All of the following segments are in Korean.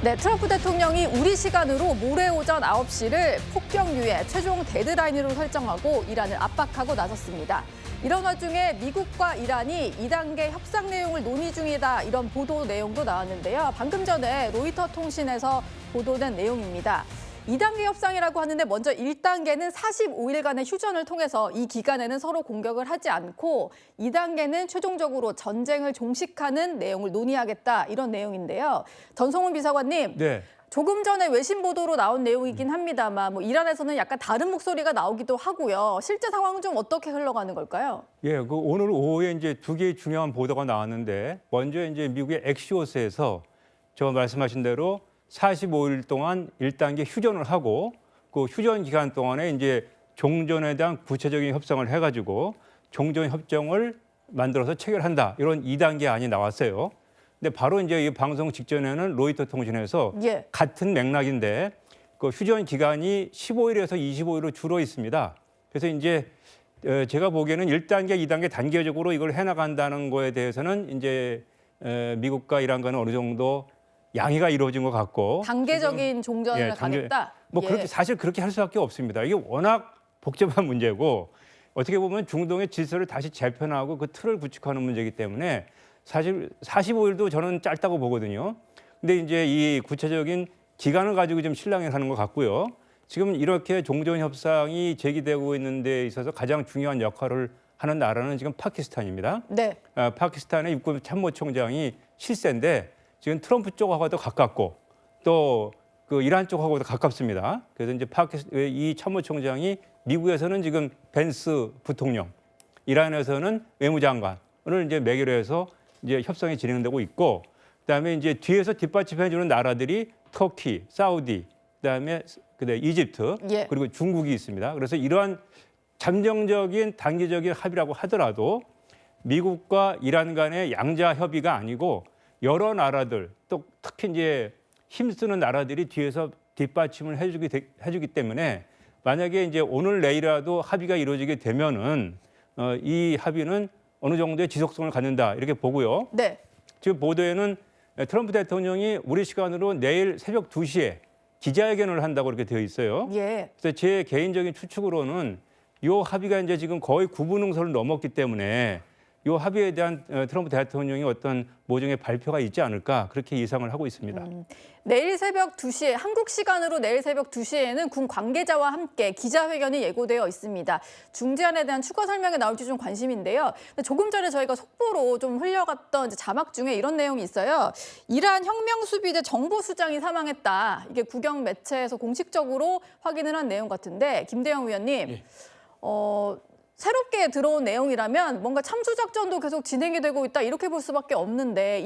네, 트럼프 대통령이 우리 시간으로 모레 오전 9시를 폭격 유예 최종 데드라인으로 설정하고 이란을 압박하고 나섰습니다. 이런 와중에 미국과 이란이 2단계 협상 내용을 논의 중이다, 이런 보도 내용도 나왔는데요. 방금 전에 로이터 통신에서 보도된 내용입니다. 2단계 협상이라고 하는데 먼저 1단계는 45일간의 휴전을 통해서 이 기간에는 서로 공격을 하지 않고 2단계는 최종적으로 전쟁을 종식하는 내용을 논의하겠다, 이런 내용인데요. 전성훈 비서관님, 네. 조금 전에 외신 보도로 나온 내용이긴 합니다만 이란에서는 약간 다른 목소리가 나오기도 하고요. 실제 상황은 좀 어떻게 흘러가는 걸까요? 예, 오늘 오후에 이제 두 개의 중요한 보도가 나왔는데 먼저 이제 미국의 엑시오스에서 저 말씀하신 대로 45일 동안 1단계 휴전을 하고 그 휴전 기간 동안에 이제 종전에 대한 구체적인 협상을 해가지고 종전 협정을 만들어서 체결한다, 이런 2단계 안이 나왔어요. 근데 바로 이제 이 방송 직전에는 로이터 통신에서 같은 맥락인데 그 휴전 기간이 15일에서 25일로 줄어 있습니다. 그래서 이제 제가 보기에는 1단계, 2단계 단계적으로 이걸 해나간다는 거에 대해서는 이제 미국과 이란과는 어느 정도 양해가 이루어진 것 같고 단계적인 종전을 가겠다? 그렇게 사실 그렇게 할 수밖에 없습니다. 이게 워낙 복잡한 문제고 어떻게 보면 중동의 질서를 다시 재편하고 그 틀을 구축하는 문제이기 때문에 사실 45일도 저는 짧다고 보거든요. 근데 이제 이 구체적인 기간을 가지고 좀 실랑이하는 것 같고요. 지금 이렇게 종전 협상이 제기되고 있는 데 있어서 가장 중요한 역할을 하는 나라는 지금 파키스탄입니다. 네. 파키스탄의 육군 참모총장이 실세인데 지금 트럼프 쪽하고도 가깝고 또 그 이란 쪽하고도 가깝습니다. 그래서 이제 이 참모총장이 미국에서는 지금 벤스 부통령, 이란에서는 외무장관을 이제 매개로 해서 이제 협상이 진행되고 있고, 그다음에 이제 뒤에서 뒷받침해주는 나라들이 터키, 사우디, 그다음에 이집트, 그리고 중국이 있습니다. 그래서 이러한 잠정적인 단기적인 합의라고 하더라도 미국과 이란 간의 양자 협의가 아니고 여러 나라들, 또 특히 이제 힘쓰는 나라들이 뒤에서 뒷받침을 해주기 때문에 만약에 이제 오늘 내일이라도 합의가 이루어지게 되면은 이 합의는 어느 정도의 지속성을 갖는다, 이렇게 보고요. 네. 지금 보도에는 트럼프 대통령이 우리 시간으로 내일 새벽 2시에 기자회견을 한다고 이렇게 되어 있어요. 그래서 제 개인적인 추측으로는 이 합의가 이제 지금 거의 구분응선을 넘었기 때문에 이 합의에 대한 트럼프 대통령이 어떤 모종의 발표가 있지 않을까, 그렇게 예상을 하고 있습니다. 내일 새벽 2시에, 한국 시간으로 내일 새벽 2시에는 군 관계자와 함께 기자회견이 예고되어 있습니다. 중재안에 대한 추가 설명이 나올지 좀 관심인데요. 조금 전에 저희가 속보로 좀 흘려갔던 자막 중에 이런 내용이 있어요. 이란 혁명수비대 정보수장이 사망했다. 이게 국영 매체에서 공식적으로 확인을 한 내용 같은데, 김대영 위원님, 새롭게 들어온 내용이라면 뭔가 참수작전도 계속 진행이 되고 있다, 이렇게 볼 수밖에 없는데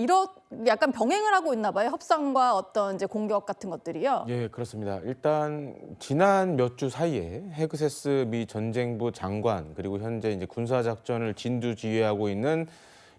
약간 병행을 하고 있나 봐요. 협상과 어떤 이제 공격 같은 것들이요. 예, 그렇습니다. 일단 지난 몇 주 사이에 헤그세스 미 전쟁부 장관, 그리고 현재 이제 군사작전을 진두지휘하고 있는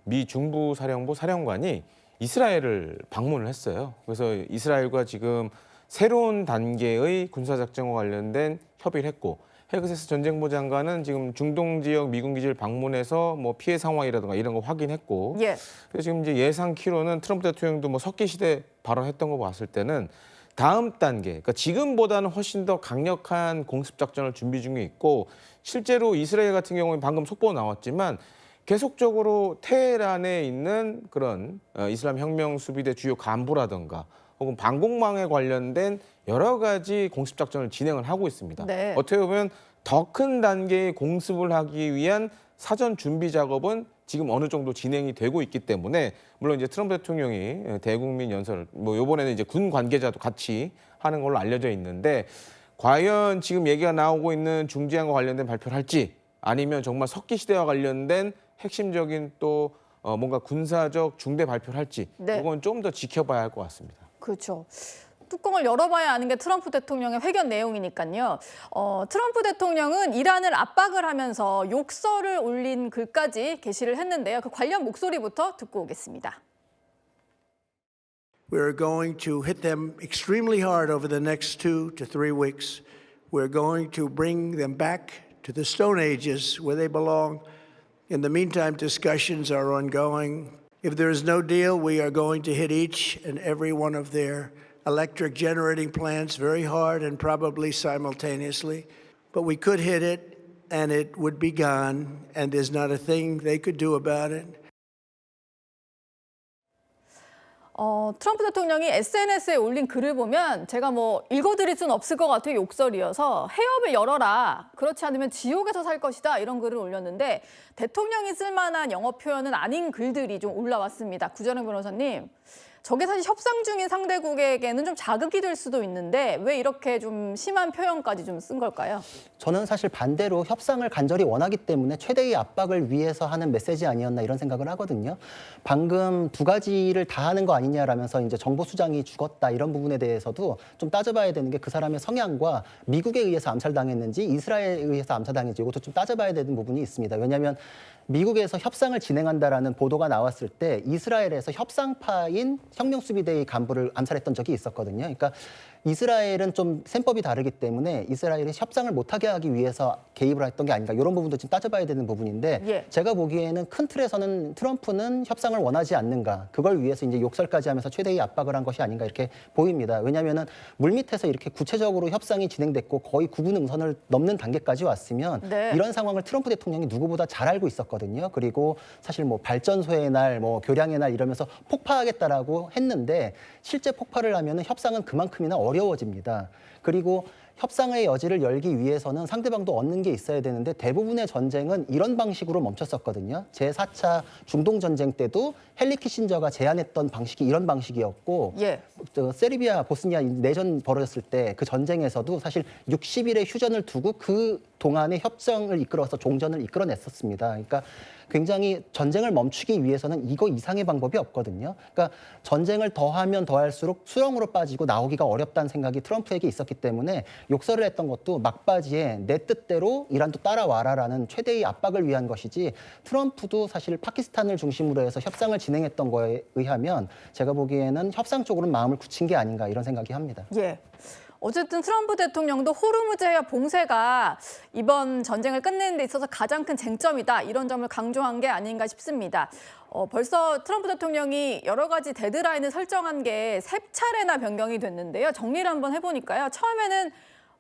미 중부사령부 사령관이 이스라엘을 방문을 했어요. 그래서 이스라엘과 지금 새로운 단계의 군사작전과 관련된 협의를 했고, 헤그세스 전쟁부 장관은 지금 중동 지역 미군 기지를 방문해서 뭐 피해 상황이라든가 이런 거 확인했고, 그래서 지금 이제 예상키로는 트럼프 대통령도 뭐 석기 시대 발언했던 거 봤을 때는 다음 단계, 그러니까 지금보다는 훨씬 더 강력한 공습 작전을 준비 중에 있고, 실제로 이스라엘 같은 경우는 방금 속보 나왔지만 계속적으로 테헤란에 있는 그런 이슬람 혁명 수비대 주요 간부라든가 혹은 방공망에 관련된 여러 가지 공습 작전을 진행을 하고 있습니다. 어떻게 보면 더 큰 단계의 공습을 하기 위한 사전 준비 작업은 지금 어느 정도 진행이 되고 있기 때문에, 물론 이제 트럼프 대통령이 대국민 연설을 이번에는 이제 군 관계자도 같이 하는 걸로 알려져 있는데, 과연 지금 얘기가 나오고 있는 중재안과 관련된 발표를 할지, 아니면 정말 석기 시대와 관련된 핵심적인 또 뭔가 군사적 중대 발표를 할지, 이건 좀 더 지켜봐야 할 것 같습니다. 그렇죠. 뚜껑을 열어봐야 아는 게 트럼프 대통령의 회견 내용이니까요. 트럼프 대통령은 이란을 압박을 하면서 욕설을 올린 글까지 게시를 했는데요. 그 관련 목소리부터 듣고 오겠습니다. We're going to hit them extremely hard over the next 2 to 3 weeks. We're going to bring them back to the Stone Ages where they belong. In the meantime, discussions are ongoing. If there is no deal, we are going to hit each and every one of their electric generating plants very hard and probably simultaneously. But we could hit it and it would be gone, and there's not a thing they could do about it. 트럼프 대통령이 SNS에 올린 글을 보면 제가 뭐 읽어드릴 수는 없을 것 같아요. 욕설이어서 해협을 열어라. 그렇지 않으면 지옥에서 살 것이다. 이런 글을 올렸는데 대통령이 쓸 만한 영어 표현은 아닌 글들이 좀 올라왔습니다. 구전영 변호사님. 저게 사실 협상 중인 상대국에게는 좀 자극이 될 수도 있는데 왜 이렇게 좀 심한 표현까지 좀 쓴 걸까요? 저는 사실 반대로 협상을 간절히 원하기 때문에 최대의 압박을 위해서 하는 메시지 아니었나 이런 생각을 하거든요. 방금 두 가지를 다 하는 거 아니냐라면서 이제 정보수장이 죽었다 이런 부분에 대해서도 좀 따져봐야 되는 게 그 사람의 성향과 미국에 의해서 암살당했는지 이스라엘에 의해서 암살당했는지 이것도 좀 따져봐야 되는 부분이 있습니다. 왜냐하면 미국에서 협상을 진행한다라는 보도가 나왔을 때 이스라엘에서 협상파인 혁명수비대의 간부를 암살했던 적이 있었거든요. 그러니까 이스라엘은 좀 셈법이 다르기 때문에 이스라엘이 협상을 못하게 하기 위해서 개입을 했던 게 아닌가 이런 부분도 좀 따져봐야 되는 부분인데 예. 제가 보기에는 큰 틀에서는 트럼프는 협상을 원하지 않는가 그걸 위해서 이제 욕설까지 하면서 최대의 압박을 한 것이 아닌가 이렇게 보입니다. 왜냐하면은 물밑에서 이렇게 구체적으로 협상이 진행됐고 거의 구분응선을 넘는 단계까지 왔으면 네. 이런 상황을 트럼프 대통령이 누구보다 잘 알고 있었거든요. 그리고 사실 뭐 발전소의 날, 뭐 교량의 날 이러면서 폭파하겠다라고 했는데 실제 폭발을 하면은 협상은 그만큼이나 어려워집니다. 그리고 협상의 여지를 열기 위해서는 상대방도 얻는 게 있어야 되는데 대부분의 전쟁은 이런 방식으로 멈췄었거든요. 제4차 중동전쟁 때도 헨리 키신저가 제안했던 방식이 이런 방식이었고 예. 세르비아, 보스니아 내전 벌어졌을 때 그 전쟁에서도 사실 60일의 휴전을 두고 그 동안에 협정을 이끌어서 종전을 이끌어냈었습니다. 그러니까 굉장히 전쟁을 멈추기 위해서는 이거 이상의 방법이 없거든요. 그러니까 전쟁을 더하면 더할수록 수렁으로 빠지고 나오기가 어렵다는 생각이 트럼프에게 있었기 때문에 욕설을 했던 것도 막바지에 내 뜻대로 이란도 따라와라라는 최대의 압박을 위한 것이지 트럼프도 사실 파키스탄을 중심으로 해서 협상을 진행했던 거에 의하면 제가 보기에는 협상 쪽으로는 마음을 굳힌 게 아닌가 이런 생각이 합니다. 예. 어쨌든 트럼프 대통령도 호르무즈 해협 봉쇄가 이번 전쟁을 끝내는 데 있어서 가장 큰 쟁점이다. 이런 점을 강조한 게 아닌가 싶습니다. 벌써 트럼프 대통령이 여러 가지 데드라인을 설정한 게 3차례나 변경이 됐는데요. 정리를 한번 해보니까요. 처음에는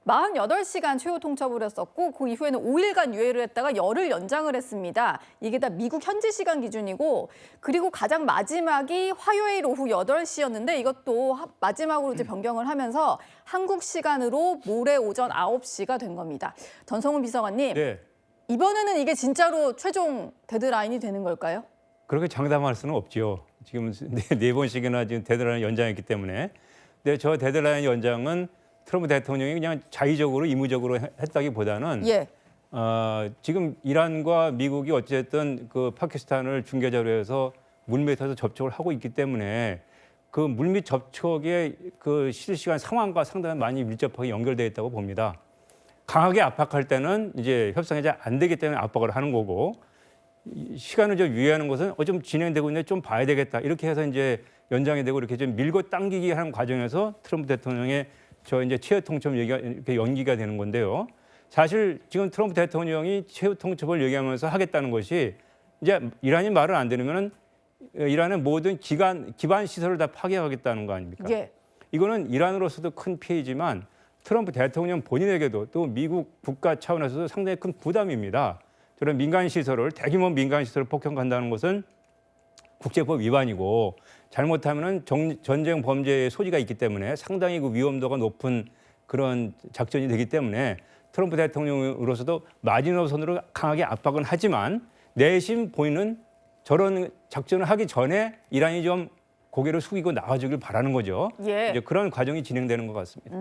48시간 최후 통첩을 했었고 그 이후에는 5일간 유예를 했다가 열흘 연장을 했습니다. 이게 다 미국 현지 시간 기준이고 그리고 가장 마지막이 화요일 오후 8시였는데 이것도 마지막으로 이제 변경을 하면서 한국 시간으로 모레 오전 9시가 된 겁니다. 전성훈 비서관님, 네. 이번에는 이게 진짜로 최종 데드라인이 되는 걸까요? 그렇게 장담할 수는 없죠. 지금 네 번씩이나 지금 데드라인 연장했기 때문에. 근데 저 데드라인 연장은 트럼프 대통령이 그냥 자의적으로 의무적으로 했다기보다는 예. 지금 이란과 미국이 어쨌든 그 파키스탄을 중개자로 해서 물밑에서 접촉을 하고 있기 때문에 그 물밑 접촉의 그 실시간 상황과 상당히 많이 밀접하게 연결되어 있다고 봅니다. 강하게 압박할 때는 이제 협상이 잘 안 되기 때문에 압박을 하는 거고 시간을 좀 유예하는 것은 좀 진행되고 있는데 좀 봐야 되겠다 이렇게 해서 이제 연장이 되고 이렇게 좀 밀고 당기기 하는 과정에서 트럼프 대통령의 저 이제 최후 통첩 얘기가 이렇게 연기가 되는 건데요. 사실 지금 트럼프 대통령이 최후 통첩을 얘기하면서 하겠다는 것이 이제 이란이 말을 안 들으면은 이란의 모든 기반 시설을 다 파괴하겠다는 거 아닙니까? 예. 이거는 이란으로서도 큰 피해지만 트럼프 대통령 본인에게도 또 미국 국가 차원에서도 상당히 큰 부담입니다. 저런 민간 시설을 대규모 민간 시설을 폭격한다는 것은 국제법 위반이고 잘못하면은 전쟁 범죄의 소지가 있기 때문에 상당히 그 위험도가 높은 그런 작전이 되기 때문에 트럼프 대통령으로서도 마지노선으로 강하게 압박은 하지만 내심 보이는 저런 작전을 하기 전에 이란이 좀 고개를 숙이고 나와주길 바라는 거죠. 예. 이제 그런 과정이 진행되는 것 같습니다.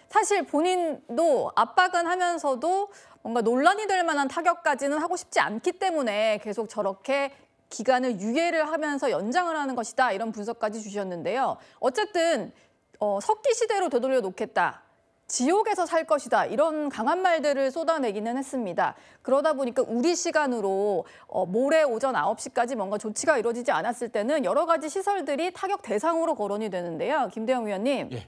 사실 본인도 압박은 하면서도 뭔가 논란이 될 만한 타격까지는 하고 싶지 않기 때문에 계속 저렇게 기간을 유예를 하면서 연장을 하는 것이다. 이런 분석까지 주셨는데요. 어쨌든 석기 시대로 되돌려 놓겠다. 지옥에서 살 것이다. 이런 강한 말들을 쏟아내기는 했습니다. 그러다 보니까 우리 시간으로 모레 오전 9시까지 뭔가 조치가 이루어지지 않았을 때는 여러 가지 시설들이 타격 대상으로 거론이 되는데요. 김대영 위원님. 예.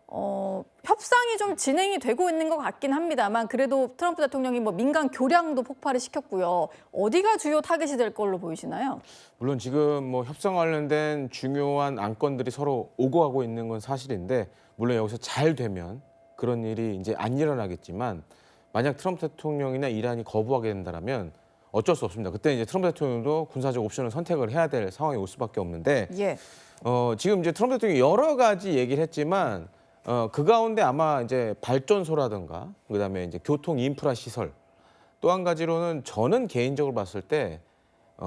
협상이 좀 진행이 되고 있는 것 같긴 합니다만 그래도 트럼프 대통령이 뭐 민간 교량도 폭발을 시켰고요. 어디가 주요 타겟이 될 걸로 보이시나요? 물론 지금 뭐 협상 관련된 중요한 안건들이 서로 오고 가고 있는 건 사실인데 물론 여기서 잘 되면 그런 일이 이제 안 일어나겠지만 만약 트럼프 대통령이나 이란이 거부하게 된다면 어쩔 수 없습니다. 그때 이제 트럼프 대통령도 군사적 옵션을 선택을 해야 될 상황이 올 수밖에 없는데 예. 지금 이제 트럼프 대통령이 여러 가지 얘기를 했지만 그 가운데 아마 이제 발전소라든가 그다음에 이제 교통 인프라 시설 또 한 가지로는 저는 개인적으로 봤을 때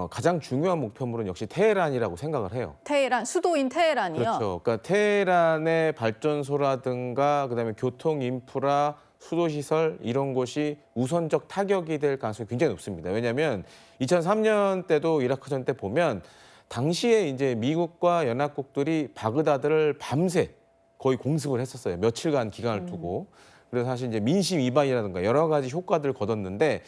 가장 중요한 목표물은 역시 테헤란이라고 생각을 해요. 테헤란, 수도인 테헤란이요. 그렇죠. 그러니까 테헤란의 발전소라든가 그다음에 교통 인프라 수도 시설 이런 곳이 우선적 타격이 될 가능성이 굉장히 높습니다. 왜냐하면 2003년 때도 이라크전 때 보면 당시에 이제 미국과 연합국들이 바그다드를 밤새 거의 공습을 했었어요. 며칠간 기간을 두고. 그래서 사실 이제 민심 위반이라든가 여러 가지 효과들을 거뒀는데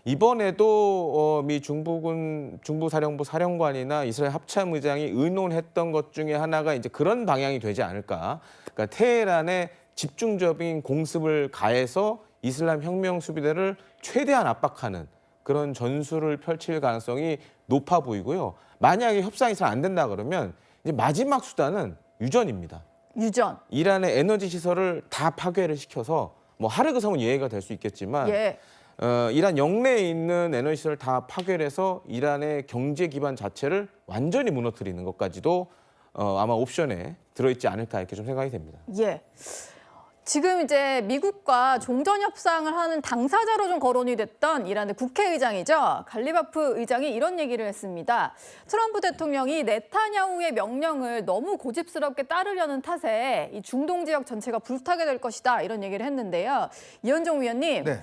이번에도 미 중부사령부 사령관이나 이스라엘 합참의장이 의논했던 것 중에 하나가 이제 그런 방향이 되지 않을까. 그러니까 테헤란에 집중적인 공습을 가해서 이슬람 혁명 수비대를 최대한 압박하는 그런 전술을 펼칠 가능성이 높아 보이고요. 만약에 협상이 잘 안 된다 그러면 이제 마지막 수단은 유전입니다. 유전. 이란의 에너지 시설을 다 파괴를 시켜서 뭐 하르그 섬은 예외가 될 수 있겠지만 예. 이란 영내에 있는 에너지 시설을 다 파괴를 해서 이란의 경제 기반 자체를 완전히 무너뜨리는 것까지도 아마 옵션에 들어있지 않을까 이렇게 좀 생각이 됩니다. 예. 지금 이제 미국과 종전 협상을 하는 당사자로 좀 거론이 됐던 이란의 국회의장이죠. 갈리바프 의장이 이런 얘기를 했습니다. 트럼프 대통령이 네타냐후의 명령을 너무 고집스럽게 따르려는 탓에 이 중동 지역 전체가 불타게 될 것이다. 이런 얘기를 했는데요. 이현종 위원님, 네.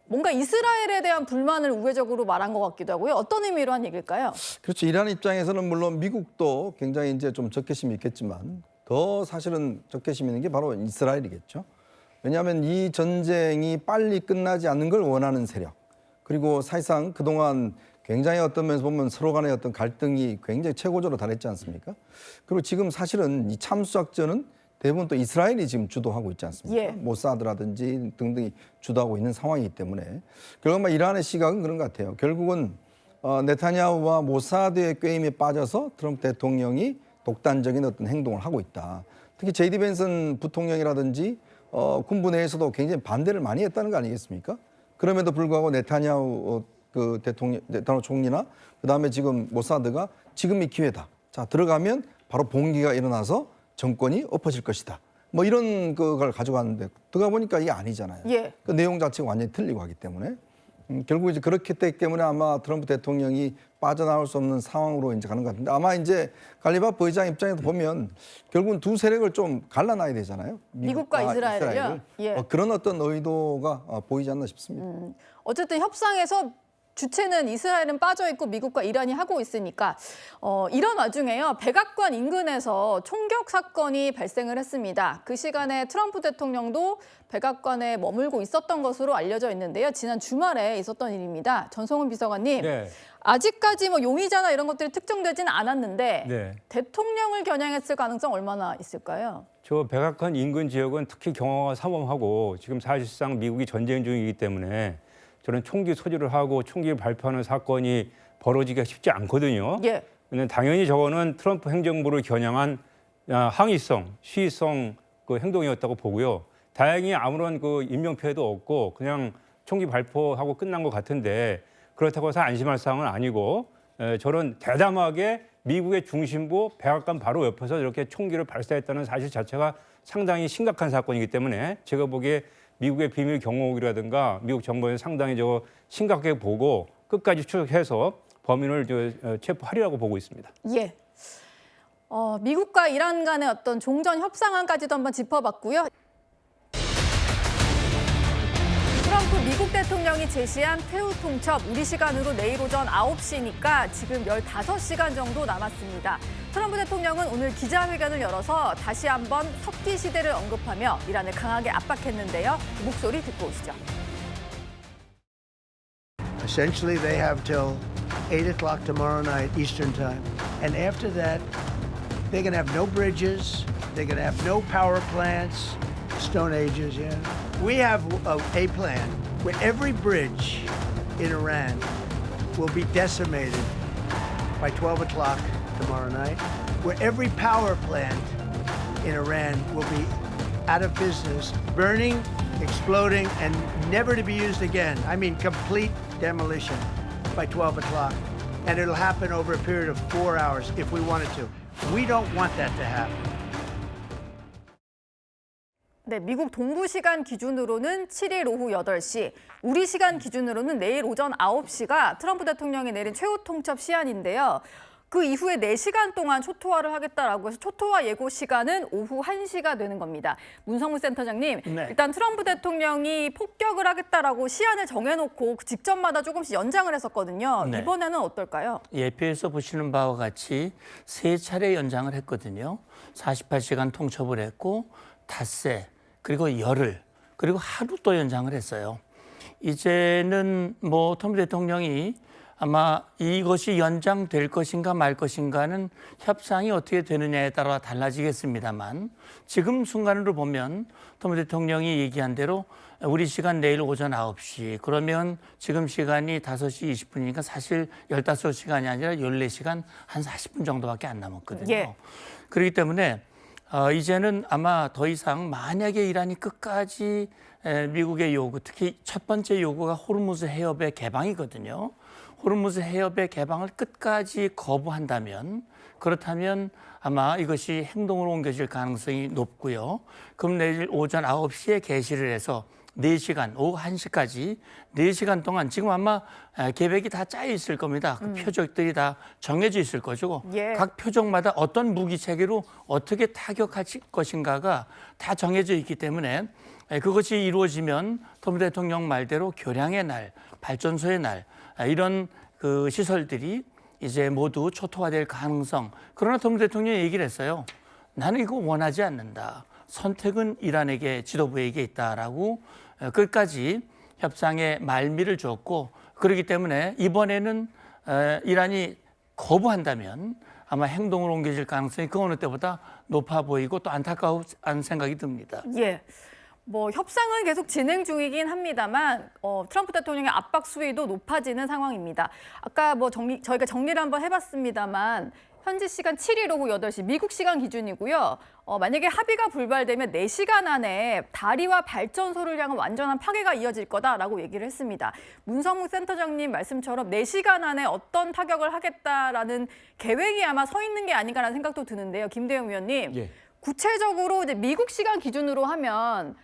뭔가 이스라엘에 대한 불만을 우회적으로 말한 것 같기도 하고요. 어떤 의미로 한 얘기일까요? 그렇죠. 이란 입장에서는 물론 미국도 굉장히 이제 좀 적개심이 있겠지만 더 사실은 적개심 있는 게 바로 이스라엘이겠죠. 왜냐하면 이 전쟁이 빨리 끝나지 않는 걸 원하는 세력. 그리고 사실상 그동안 굉장히 어떤 면에서 보면 서로 간의 어떤 갈등이 굉장히 최고조로 달했지 않습니까? 그리고 지금 사실은 이 참수작전은 대부분 또 이스라엘이 지금 주도하고 있지 않습니까? 예. 모사드라든지 등등이 주도하고 있는 상황이기 때문에 결국 이란의 시각은 그런 것 같아요. 결국은 네타냐후와 모사드의 꾀임에 빠져서 트럼프 대통령이 독단적인 어떤 행동을 하고 있다. 특히 제이디 벤슨 부통령이라든지 군부 내에서도 굉장히 반대를 많이 했다는 거 아니겠습니까? 그럼에도 불구하고 네타냐후 네타냐후 총리나 그다음에 지금 모사드가 지금이 기회다. 자, 들어가면 바로 봉기가 일어나서 정권이 엎어질 것이다. 뭐 이런 걸 가져갔는데 들어가 보니까 이게 아니잖아요. 예. 그 내용 자체가 완전히 틀리고 하기 때문에 결국 이제 그렇기 때문에 아마 트럼프 대통령이 빠져나올 수 없는 상황으로 이제 가는 것 같은데 아마 이제 갈리바프 의장 입장에서 보면 결국은 두 세력을 좀 갈라놔야 되잖아요. 미국과 이스라엘을요? 예. 그런 어떤 의도가 보이지 않나 싶습니다. 어쨌든 협상에서 주체는 이스라엘은 빠져 있고 미국과 이란이 하고 있으니까 이런 와중에요. 백악관 인근에서 총격 사건이 발생을 했습니다. 그 시간에 트럼프 대통령도 백악관에 머물고 있었던 것으로 알려져 있는데요. 지난 주말에 있었던 일입니다. 전성훈 비서관님, 네. 아직까지 뭐 용의자나 이런 것들이 특정되지는 않았는데 네. 대통령을 겨냥했을 가능성 얼마나 있을까요? 저 백악관 인근 지역은 특히 경호가 삼엄하고 지금 사실상 미국이 전쟁 중이기 때문에 저는 총기 소지를 하고 총기를 발표하는 사건이 벌어지기가 쉽지 않거든요. 예. 근데 당연히 저거는 트럼프 행정부를 겨냥한 항의성, 시위성 그 행동이었다고 보고요. 다행히 아무런 그 인명피해도 없고 그냥 총기 발표하고 끝난 것 같은데 그렇다고 해서 안심할 사항은 아니고 저는 대담하게 미국의 중심부 백악관 바로 옆에서 이렇게 총기를 발사했다는 사실 자체가 상당히 심각한 사건이기 때문에 제가 보기에 미국의 비밀 경호국이라든가 미국 정부는 상당히 저거 심각하게 보고 끝까지 추적해서 범인을 체포하리라고 보고 있습니다. 예. 미국과 이란 간의 어떤 종전 협상안까지도 한번 짚어봤고요. 트럼프 미국 대통령이 제시한 퇴후 통첩 우리 시간으로 내일 오전 9시니까 지금 15시간 정도 남았습니다. 트럼프 대통령은 오늘 기자회견을 열어서 다시 한번 석기 시대를 언급하며 이란을 강하게 압박했는데요. 그 목소리 듣고 오시죠. Essentially, they have till 8 o'clock tomorrow night Eastern Time. And after that, they're going to have no bridges, They're going to have no power plants, Stone Ages, yeah. We have a plan where every bridge in Iran will be decimated by 12 o'clock tomorrow night, where every power plant in Iran will be out of business, burning, exploding, and never to be used again. I mean, complete demolition by 12 o'clock. And it'll happen over a period of 4 hours if we wanted to. We don't want that to happen. 네, 미국 동부 시간 기준으로는 7일 오후 8시, 우리 시간 기준으로는 내일 오전 9시가 트럼프 대통령이 내린 최후 통첩 시한인데요. 그 이후에 4시간 동안 초토화를 하겠다라고 해서 초토화 예고 시간은 오후 1시가 되는 겁니다. 문성무 센터장님, 네. 일단 트럼프 대통령이 폭격을 하겠다라고 시한을 정해놓고 그 직전마다 조금씩 연장을 했었거든요. 네. 이번에는 어떨까요? 예표에서 보시는 바와 같이 3차례 연장을 했거든요. 48시간 통첩을 했고 닷새, 그리고 열흘, 그리고 하루 또 연장을 했어요. 이제는 뭐 트럼프 대통령이 아마 이것이 연장될 것인가 말 것인가는 협상이 어떻게 되느냐에 따라 달라지겠습니다만 지금 순간으로 보면 트럼프 대통령이 얘기한 대로 우리 시간 내일 오전 9시, 그러면 지금 시간이 5시 20분이니까 사실 15시간이 아니라 14시간 한 40분 정도밖에 안 남았거든요. 예. 그렇기 때문에 이제는 아마 더 이상 만약에 이란이 끝까지 미국의 요구, 특히 첫 번째 요구가 호르무즈 해협의 개방이거든요. 호르무즈 해협의 개방을 끝까지 거부한다면, 그렇다면 아마 이것이 행동으로 옮겨질 가능성이 높고요. 그럼 내일 오전 9시에 개시를 해서 4시간, 오후 1시까지 4시간 동안 지금 아마 계획이 다 짜여 있을 겁니다. 그 표적들이 다 정해져 있을 거죠. 예. 각 표적마다 어떤 무기 체계로 어떻게 타격할 것인가가 다 정해져 있기 때문에 그것이 이루어지면 트럼프 대통령 말대로 교량의 날, 발전소의 날, 이런 그 시설들이 이제 모두 초토화될 가능성. 그러나 트럼프 대통령이 얘기를 했어요. 나는 이거 원하지 않는다. 선택은 이란에게, 지도부에게 있다라고 끝까지 협상에 말미를 줬고, 그렇기 때문에 이번에는 이란이 거부한다면 아마 행동으로 옮겨질 가능성이 그 어느 때보다 높아 보이고 또 안타까운 생각이 듭니다. 예. 뭐 협상은 계속 진행 중이긴 합니다만 트럼프 대통령의 압박 수위도 높아지는 상황입니다. 아까 뭐 저희가 정리를 한번 해봤습니다만 현지 시간 7일 오후 8시 미국 시간 기준이고요. 만약에 합의가 불발되면 4시간 안에 다리와 발전소를 향한 완전한 파괴가 이어질 거다라고 얘기를 했습니다. 문성무 센터장님 말씀처럼 4시간 안에 어떤 타격을 하겠다라는 계획이 아마 서 있는 게 아닌가라는 생각도 드는데요. 김대영 위원님, 예. 구체적으로 이제 미국 시간 기준으로 하면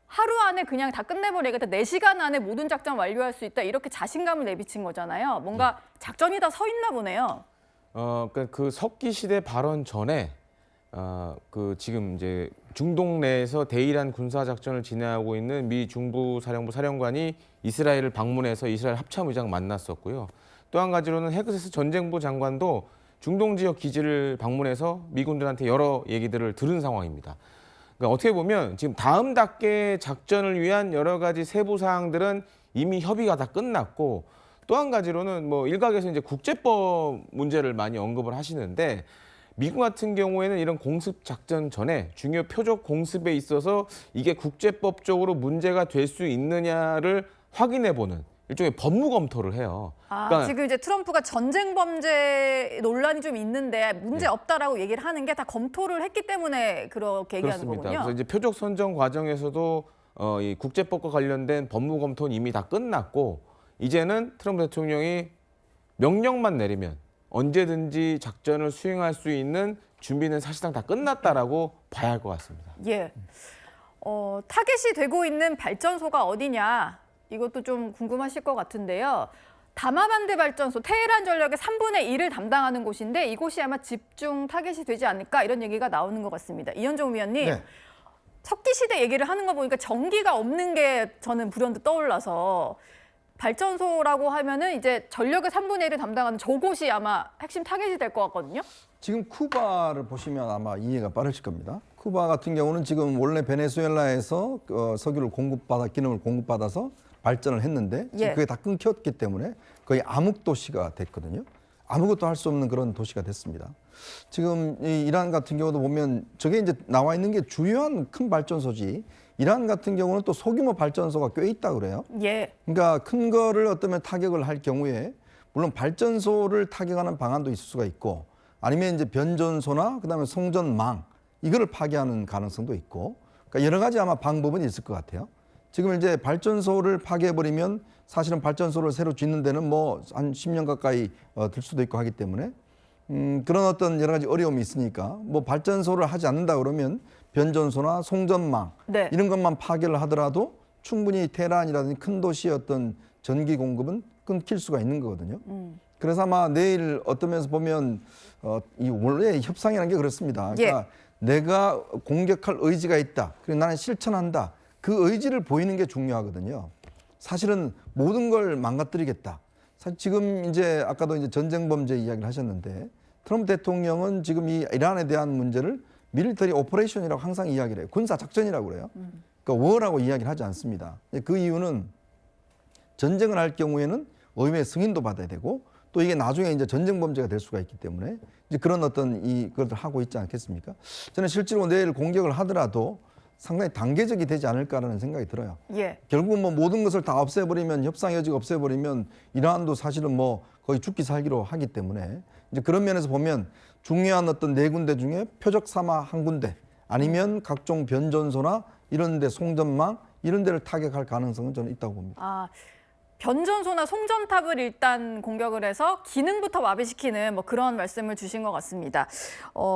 하루 안에 그냥 다 끝내버리겠다, 4시간 안에 모든 작전 완료할 수 있다, 이렇게 자신감을 내비친 거잖아요. 뭔가 작전이 다 서 있나 보네요. 그러니까 그 석기 시대 발언 전에 그 지금 이제 중동 내에서 대이란 군사 작전을 진행하고 있는 미 중부 사령부 사령관이 이스라엘을 방문해서 이스라엘 합참의장 만났었고요. 또 한 가지로는 헤그세스 전쟁부 장관도 중동 지역 기지를 방문해서 미군들한테 여러 얘기들을 들은 상황입니다. 그러니까 어떻게 보면 지금 다음 단계 작전을 위한 여러 가지 세부 사항들은 이미 협의가 다 끝났고, 또 한 가지로는 뭐 일각에서 이제 국제법 문제를 많이 언급을 하시는데, 미국 같은 경우에는 이런 공습 작전 전에 중요 표적 공습에 있어서 이게 국제법적으로 문제가 될 수 있느냐를 확인해 보는 일종의 법무 검토를 해요. 그러니까 지금 이제 트럼프가 전쟁 범죄 논란이 좀 있는데 문제 없다라고 얘기를 하는 게 다 검토를 했기 때문에 그렇게 얘기하는 그렇습니다. 거군요. 그래서 이제 표적 선정 과정에서도 이 국제법과 관련된 법무 검토는 이미 다 끝났고, 이제는 트럼프 대통령이 명령만 내리면 언제든지 작전을 수행할 수 있는 준비는 사실상 다 끝났다라고 봐야 할 것 같습니다. 예. 타겟이 되고 있는 발전소가 어디냐, 이것도 좀 궁금하실 것 같은데요. 다마반드 발전소, 테헤란 전력의 3분의 1을 담당하는 곳인데 이곳이 아마 집중 타겟이 되지 않을까, 이런 얘기가 나오는 것 같습니다. 이현종 위원님, 네. 석기 시대 얘기를 하는 거 보니까 전기가 없는 게 저는 불현듯 떠올라서, 발전소라고 하면은 이제 전력의 3분의 1을 담당하는 저곳이 아마 핵심 타겟이 될 것 같거든요. 지금 쿠바를 보시면 아마 이해가 빠르실 겁니다. 쿠바 같은 경우는 지금 원래 베네수엘라에서 석유를 기름을 공급받아서 발전을 했는데 지금 예. 그게 다 끊겼기 때문에 거의 암흑도시가 됐거든요. 아무것도 할 수 없는 그런 도시가 됐습니다. 지금 이 이란 같은 경우도 보면 저게 이제 나와 있는 게 주요한 큰 발전소지. 이란 같은 경우는 또 소규모 발전소가 꽤 있다 그래요. 예. 그러니까 큰 거를 어떤 타격을 할 경우에 물론 발전소를 타격하는 방안도 있을 수가 있고 아니면 이제 변전소나 그다음에 송전망 이거를 파괴하는 가능성도 있고 그러니까 여러 가지 아마 방법은 있을 것 같아요. 지금 이제 발전소를 파괴해버리면 사실은 발전소를 새로 짓는 데는 뭐 한 10년 가까이 들 수도 있고 하기 때문에 그런 어떤 여러 가지 어려움이 있으니까 뭐 발전소를 하지 않는다 그러면 변전소나 송전망 네. 이런 것만 파괴를 하더라도 충분히 테헤란이라든지 큰 도시의 어떤 전기 공급은 끊길 수가 있는 거거든요. 그래서 아마 내일 어떤 면에서 보면 이 원래 협상이라는 게 그렇습니다. 그러니까 내가 공격할 의지가 있다. 그리고 나는 실천한다. 그 의지를 보이는 게 중요하거든요. 사실은 모든 걸 망가뜨리겠다. 사실 지금 이제 아까도 이제 전쟁 범죄 이야기를 하셨는데 트럼프 대통령은 지금 이 이란에 대한 문제를 밀리터리 오퍼레이션이라고 항상 이야기를 해요. 군사 작전이라고 그래요. 그러니까 워라고 이야기를 하지 않습니다. 그 이유는 전쟁을 할 경우에는 의회의 승인도 받아야 되고 또 이게 나중에 이제 전쟁 범죄가 될 수가 있기 때문에 이제 그런 어떤 이것을 하고 있지 않겠습니까? 저는 실제로 내일 공격을 하더라도 상당히 단계적이 되지 않을까라는 생각이 들어요. 예. 결국은 뭐 모든 것을 다 없애버리면 협상 여지가 없애버리면 이란도 사실은 뭐 거의 죽기 살기로 하기 때문에 이제 그런 면에서 보면 중요한 어떤 네 군데 중에 표적 삼아 한 군데 아니면 각종 변전소나 이런 데 송전망 이런 데를 타격할 가능성은 저는 있다고 봅니다. 아, 변전소나 송전탑을 일단 공격을 해서 기능부터 마비시키는 뭐 그런 말씀을 주신 것 같습니다.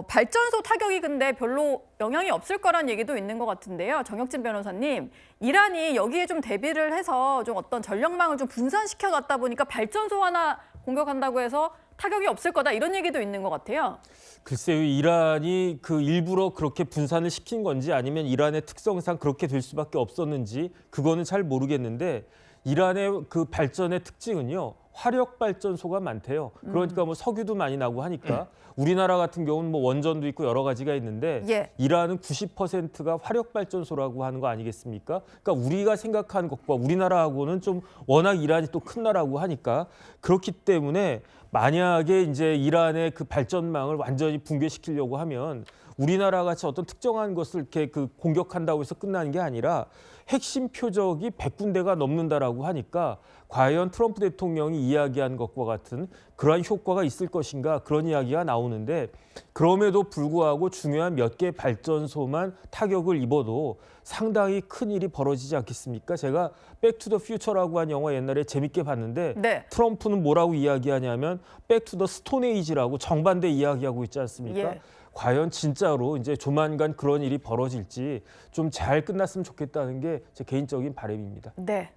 발전소 타격이 근데 별로 영향이 없을 거란 얘기도 있는 것 같은데요. 정혁진 변호사님, 이란이 여기에 좀 대비를 해서 좀 어떤 전력망을 좀 분산시켜 놨다 보니까 발전소 하나 공격한다고 해서 타격이 없을 거다 이런 얘기도 있는 것 같아요. 글쎄요, 이란이 그 일부러 그렇게 분산을 시킨 건지 아니면 이란의 특성상 그렇게 될 수밖에 없었는지 그거는 잘 모르겠는데 이란의 그 발전의 특징은요, 화력 발전소가 많대요. 그러니까 뭐 석유도 많이 나고 하니까 우리나라 같은 경우는 뭐 원전도 있고 여러 가지가 있는데 이란은 90%가 화력 발전소라고 하는 거 아니겠습니까? 그러니까 우리가 생각하는 것과 우리나라하고는 좀 워낙 이란이 또 큰 나라고 하니까 그렇기 때문에 만약에 이제 이란의 그 발전망을 완전히 붕괴시키려고 하면 우리나라 같이 어떤 특정한 것을 이렇게 그 공격한다고 해서 끝나는 게 아니라 핵심 표적이 100군데가 넘는다라고 하니까 과연 트럼프 대통령이 이야기한 것과 같은 그러한 효과가 있을 것인가 그런 이야기가 나오는데 그럼에도 불구하고 중요한 몇 개의 발전소만 타격을 입어도 상당히 큰 일이 벌어지지 않겠습니까? 제가 백투더 퓨처라고 한 영화 옛날에 재밌게 봤는데 트럼프는 뭐라고 이야기하냐면 백투더 스톤에이지라고 정반대 이야기하고 있지 않습니까? 과연 진짜로 이제 조만간 그런 일이 벌어질지 좀 잘 끝났으면 좋겠다는 게 제 개인적인 바람입니다. 네.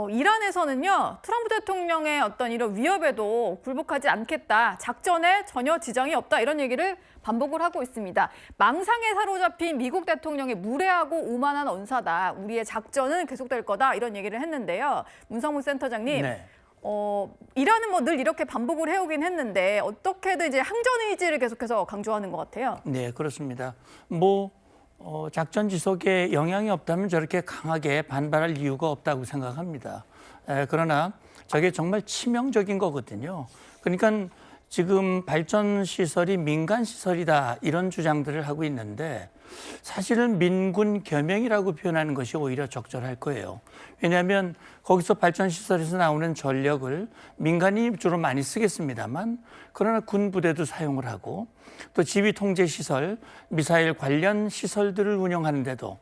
이란에서는요, 트럼프 대통령의 어떤 이런 위협에도 굴복하지 않겠다, 작전에 전혀 지장이 없다 이런 얘기를 반복을 하고 있습니다. 망상에 사로잡힌 미국 대통령의 무례하고 오만한 언사다. 우리의 작전은 계속될 거다 이런 얘기를 했는데요. 문성문 센터장님. 네. 이란은 뭐 늘 이렇게 반복을 해오긴 했는데 어떻게든 이제 항전 의지를 계속해서 강조하는 것 같아요. 네, 그렇습니다. 뭐 작전 지속에 영향이 없다면 저렇게 강하게 반발할 이유가 없다고 생각합니다. 그러나 저게 정말 치명적인 거거든요. 그러니까 지금 발전 시설이 민간 시설이다 이런 주장들을 하고 있는데 사실은 민군 겸용이라고 표현하는 것이 오히려 적절할 거예요. 왜냐하면 거기서 발전 시설에서 나오는 전력을 민간이 주로 많이 쓰겠습니다만 그러나 군 부대도 사용을 하고 또 지휘 통제 시설, 미사일 관련 시설들을 운영하는데도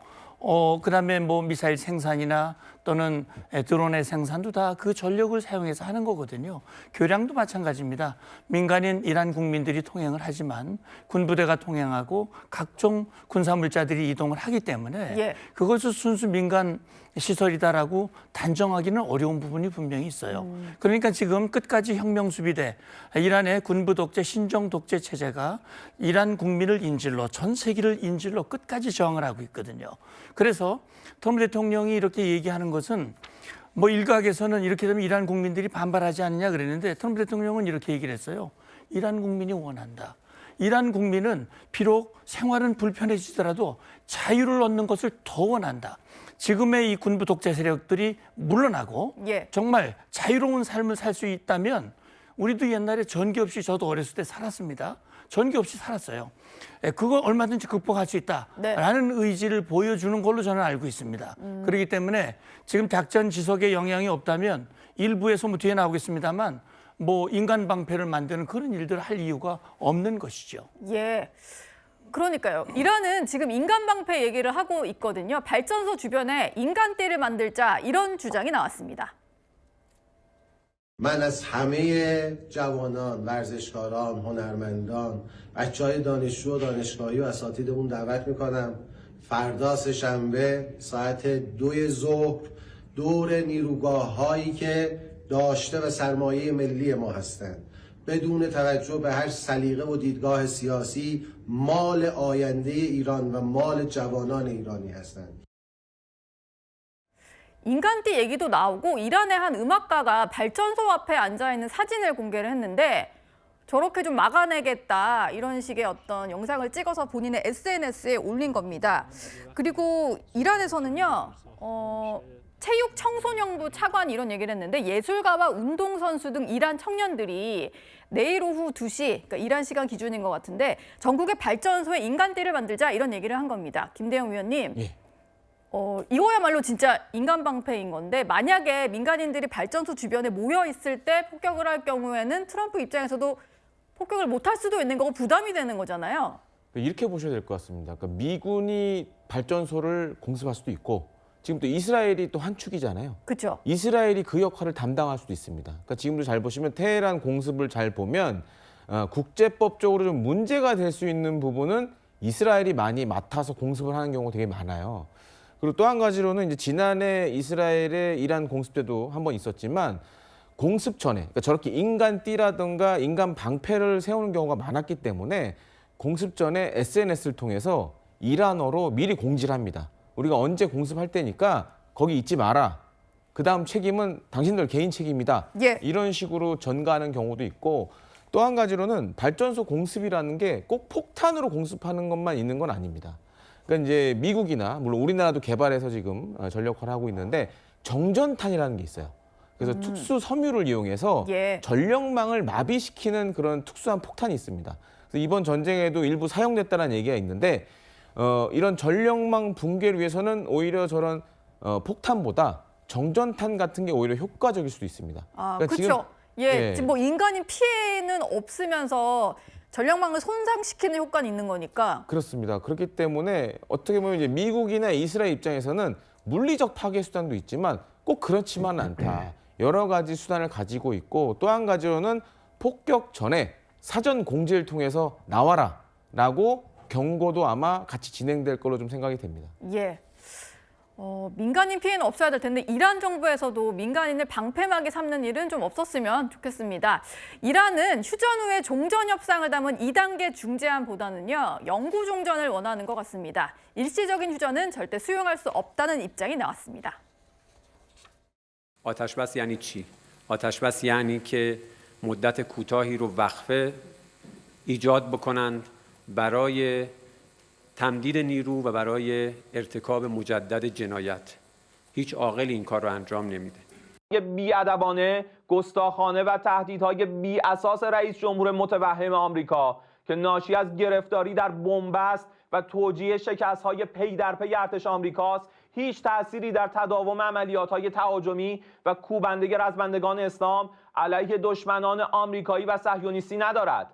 그다음에 뭐 미사일 생산이나 또는 드론의 생산도 다 그 전력을 사용해서 하는 거거든요. 교량도 마찬가지입니다. 민간인 이란 국민들이 통행을 하지만 군부대가 통행하고 각종 군사물자들이 이동을 하기 때문에 그것을 순수 민간 시설이다라고 단정하기는 어려운 부분이 분명히 있어요. 그러니까 지금 끝까지 혁명수비대, 이란의 군부 독재, 신정 독재 체제가 이란 국민을 인질로, 전 세계를 인질로 끝까지 저항을 하고 있거든요. 그래서 트럼프 대통령이 이렇게 얘기하는 것은 뭐 일각에서는 이렇게 되면 이란 국민들이 반발하지 않느냐 그랬는데 트럼프 대통령은 이렇게 얘기를 했어요. 이란 국민이 원한다. 이란 국민은 비록 생활은 불편해지더라도 자유를 얻는 것을 더 원한다. 지금의 이 군부 독재 세력들이 물러나고 정말 자유로운 삶을 살 수 있다면 우리도 옛날에 전기 없이 저도 어렸을 때 살았습니다. 전기 없이 살았어요. 그거 얼마든지 극복할 수 있다라는 의지를 보여주는 걸로 저는 알고 있습니다. 그렇기 때문에 지금 작전 지속에 영향이 없다면 일부에서 뭐 뒤에 나오겠습니다만 뭐 인간 방패를 만드는 그런 일들을 할 이유가 없는 것이죠. 예. 그러니까요. 이란은 지금 인간 방패 얘기를 하고 있거든요. 발전소 주변에 인간띠를 만들자 이런 주장이 나왔습니다. من از همه جوانان، ورزشکاران، هنرمندان، بچه‌های دانشجو و دانشگاهی و اساتیدمون دعوت میکنم فردا سه‌شنبه ساعت 2 ظهر دور نیروگاه‌هایی که داشته و سرمایه ملی ما هستند بدون توجه به هر سلیقه و دیدگاه سیاسی مال آینده ایران و مال جوانان ایرانی هستند. 인간띠 얘기도 나오고 이란의 한 음악가가 발전소 앞에 앉아있는 사진을 공개를 했는데 저렇게 좀 막아내겠다 이런 식의 어떤 영상을 찍어서 본인의 SNS에 올린 겁니다. 그리고 이란에서는요. 체육 청소년부 차관 이런 얘기를 했는데 예술가와 운동선수 등 이란 청년들이 내일 오후 2시, 그러니까 이란 시간 기준인 것 같은데 전국의 발전소에 인간띠를 만들자 이런 얘기를 한 겁니다. 김대영 위원님. 예. 이거야말로 진짜 인간 방패인 건데 만약에 민간인들이 발전소 주변에 모여 있을 때 폭격을 할 경우에는 트럼프 입장에서도 폭격을 못할 수도 있는 거고 부담이 되는 거잖아요. 이렇게 보셔야 될 것 같습니다. 그러니까 미군이 발전소를 공습할 수도 있고 지금 또 이스라엘이 또 한 축이잖아요. 그렇죠. 이스라엘이 그 역할을 담당할 수도 있습니다. 그러니까 지금도 잘 보시면 테헤란 공습을 잘 보면 국제법적으로 좀 문제가 될 수 있는 부분은 이스라엘이 많이 맡아서 공습을 하는 경우가 되게 많아요. 그리고 또 한 가지로는 이제 지난해 이스라엘의 이란 공습 때도 한 번 있었지만 공습 전에 그러니까 저렇게 인간띠라든가 인간 방패를 세우는 경우가 많았기 때문에 공습 전에 SNS를 통해서 이란어로 미리 공지를 합니다. 우리가 언제 공습할 때니까 거기 있지 마라. 그다음 책임은 당신들 개인 책임이다. 예. 이런 식으로 전가하는 경우도 있고 또 한 가지로는 발전소 공습이라는 게 꼭 폭탄으로 공습하는 것만 있는 건 아닙니다. 그러니까 이제 미국이나 물론 우리나라도 개발해서 지금 전력화를 하고 있는데 정전탄이라는 게 있어요. 그래서 특수 섬유를 이용해서 예. 전력망을 마비시키는 그런 특수한 폭탄이 있습니다. 그래서 이번 전쟁에도 일부 사용됐다는 얘기가 있는데 이런 전력망 붕괴를 위해서는 오히려 저런 폭탄보다 정전탄 같은 게 오히려 효과적일 수도 있습니다. 아, 그러니까 그렇죠. 예, 예. 지금 뭐 인간인 피해는 없으면서 전력망을 손상시키는 효과는 있는 거니까. 그렇습니다. 그렇기 때문에 어떻게 보면 이제 미국이나 이스라엘 입장에서는 물리적 파괴 수단도 있지만 꼭 그렇지만은 않다. 여러 가지 수단을 가지고 있고 또 한 가지로는 폭격 전에 사전 공지를 통해서 나와라라고 경고도 아마 같이 진행될 걸로 좀 생각이 됩니다. 예. 민간인 피해는 없어야 될 텐데 이란 정부에서도 민간인을 방패막이 삼는 일은 좀 없었으면 좋겠습니다. 이란은 휴전 후에 종전 협상을 담은 2단계 중재안보다는요. 영구 종전을 원하는 것 같습니다. 일시적인 휴전은 절대 수용할 수 없다는 입장이 나왔습니다. آتش‌بس یعنی چی؟ آتش‌بس یعنی که مدت کوتاهی رو وقفه ایجاد بکنند برای تمدید نیرو و برای ارتکاب مجدد جنایت. هیچ عاقلی این کار رو انجام نمیده. بی‌ادبانه، گستاخانه و تهدیدهای بی اساس رئیس جمهور متوهم آمریکا که ناشی از گرفتاری در بنبست و توجیه شکست‌های پی در پی ارتش آمریکاست، هیچ تأثیری در تداوم عملیات‌های تهاجمی و کوبندگی رزمندگان اسلام علیه دشمنان آمریکایی و صهیونیستی ندارد.